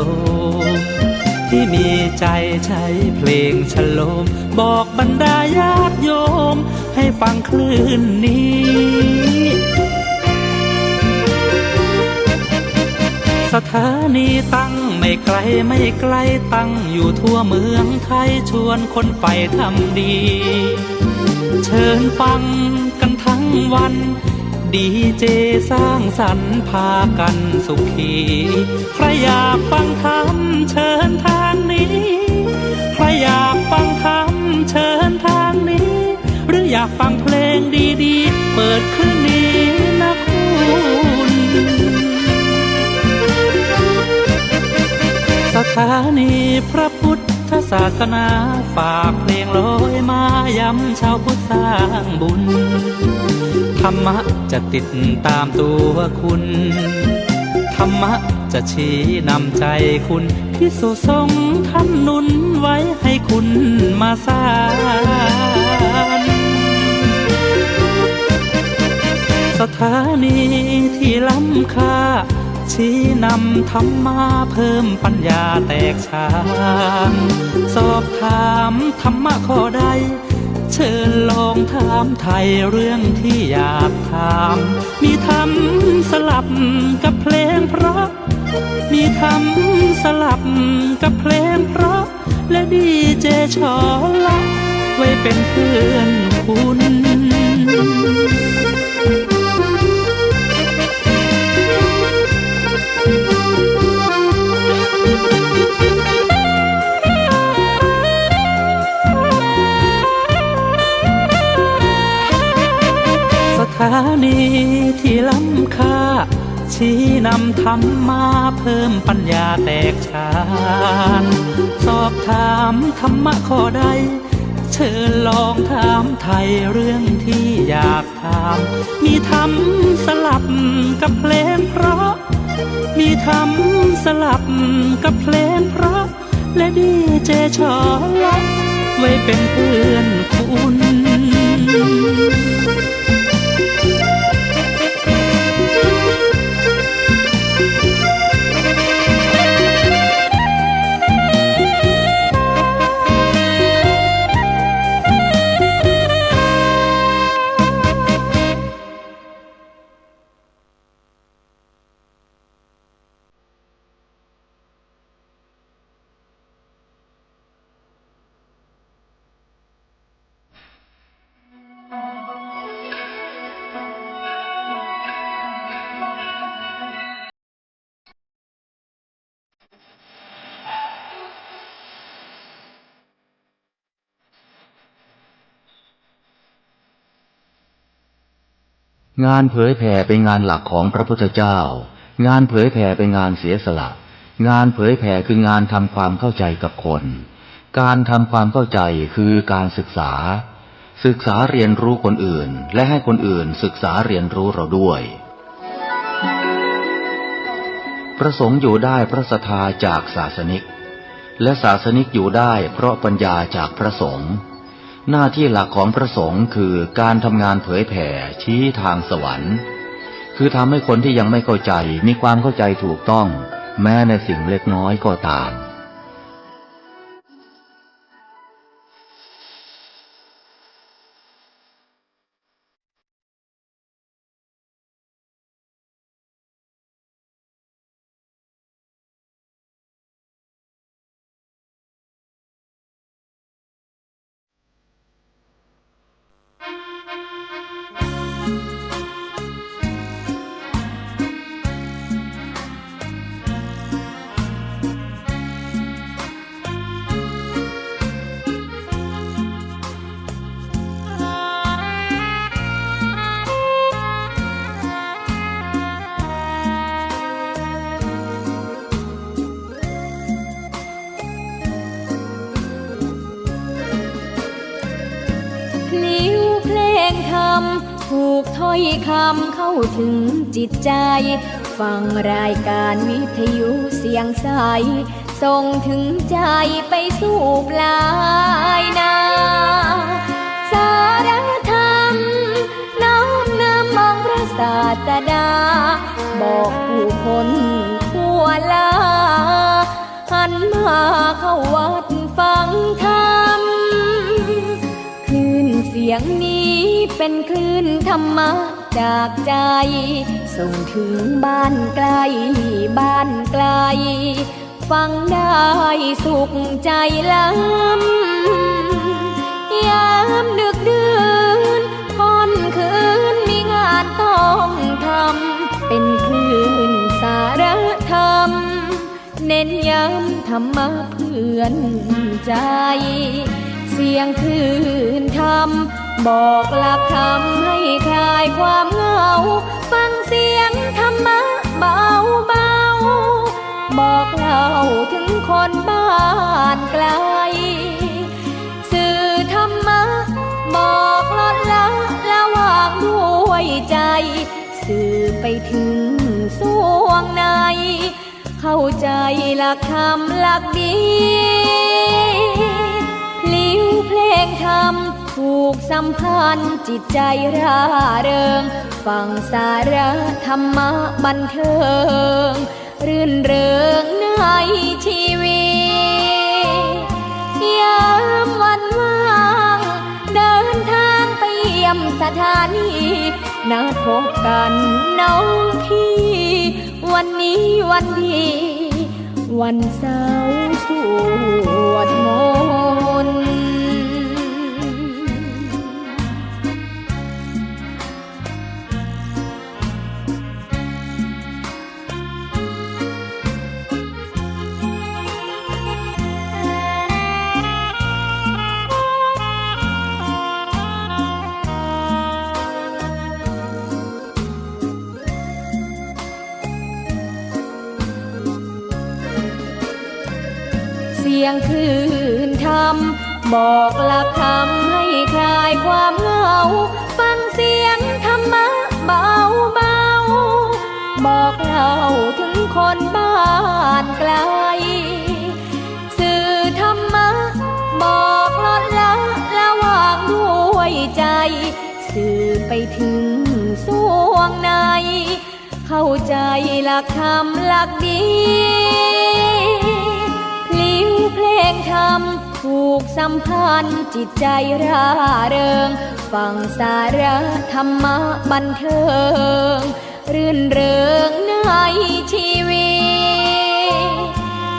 มที่มีใจใช้เพลงชโลมบอกบรรดาญาติโยมให้ฟังคลื่นนี้สถานีตั้งไม่ไกลไม่ไกลตั้งอยู่ทั่วเมืองไทยชวนคนไปทำดีเชิญฟังกันทั้งวันดีเจสร้างสรรค์พากันสุขีใครอยากฟังธรรมเชิญทางนี้ใครอยากฟังธรรมเชิญทางนี้หรืออยากฟังเพลงดีๆเปิดคืนนี้นะคุณสถานีพระพุทธศาสนาฝากเพลงลอยมาย้ำชาวพุทธสร้างบุญธรรมะจะติดตามตัวคุณธรรมะจะชี้นำใจคุณพิสุสงฆ์ท่านหนุนไว้ให้คุณมาสานสถานีที่ล้ำค่าชี้นำธรรมะเพิ่มปัญญาแตกฉานสอบถามธรรมะข้อใดเชิญลองถามไทยเรื่องที่อยากถามมีธรรมสลับกับเพลงเพราะมีธรรมสลับกับเพลงเพราะและดีเจชอละไว้เป็นเพื่อนคุณสถานีที่ล้ำค่าชี้นำธรรมมาเพิ่มปัญญาแตกฉานสอบถามธรรมะข้อใดเชิญลองถามไทยเรื่องที่อยากถามมีธรรมสลับกับเพลงเพราะมีธรรมสลับกับเพลงเพราะและดีเจชอละไว้เป็นเพื่อนคุณงานเผยแผ่เป็นงานหลักของพระพุทธเจ้างานเผยแผ่เป็นงานเสียสละงานเผยแผ่คืองานทำความเข้าใจกับคนการทำความเข้าใจคือการศึกษาเรียนรู้คนอื่นและให้คนอื่นศึกษาเรียนรู้เราด้วยพระสงฆ์อยู่ได้เพราะศรัทธาจากศาสนิกและศาสนิกอยู่ได้เพราะปัญญาจากพระสงฆ์หน้าที่หลักของพระสงฆ์คือการทำงานเผยแผ่ชี้ทางสวรรค์คือทำให้คนที่ยังไม่เข้าใจมีความเข้าใจถูกต้องแม้ในสิ่งเล็กน้อยก็ตาม ลิ้วเพลงธรรมถูกถ้อยคำเข้าถึงจิตใจ ฟังรายการวิทยุเสียงใสส่งถึงใจไปสู่ปลายนา สารธรรมน้อมนำมองพระศาสดา บอกผู้คนทั่วลาหันมาเข้าวัดฟังธรรมคลื่นเสียงนี้เป็นคลื่นธรรมะจากใจส่งถึงบ้านไกลบ้านไกลฟังได้สุขใจล้ำยามดึกดื่นค่อนคืนมีงานต้องทำเป็นคลื่นสารธรรมเน้นย้ำธรรมะเพื่อนใจเสียงคลื่นธรรมบอกหลักธรรมให้คลายความเหงาฟังเสียงธรรมะเบาเบาบอกเล่าถึงคนบ้านไกลสื่อธรรมะบอกลดละละวางด้วยใจสื่อไปถึงสวงในเข้าใจหลักธรรมหลักดีพลิ้วเพลงธรรมถูกสัมพันธ์จิตใจร่าเริงฟังสาระธรรมะบันเทิงรื่นเริงในชีวิตยามวันว่างเดินทางไปเยี่ยมสถานีนัดพบกันน้องพี่วันนี้วันดีวันเสาร์สวดมนต์เสียงคลื่นธรรมบอกหลักธรรมให้คลายความเหงาฟังเสียงธรรมะเบาเบาบอกเล่าถึงคนบ้านไกลสื่อธรรมะบอกลดละละวางด้วยใจสื่อไปถึงสวงในเข้าใจหลักธรรมหลักดีพลิ้วเพลงธรรมถูกสัมพันธ์จิตใจร่าเริงฟังสาระธรรมะบันเทิงรื่นเริงในชีวิ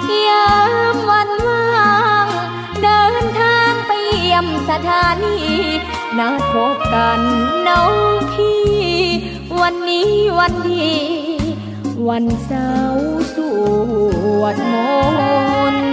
ตยามวันว่างเดินทางไปเยี่ยมสถานีนัดพบกันน้องพี่วันนี้วันดีวันเสาร์สวดมนต์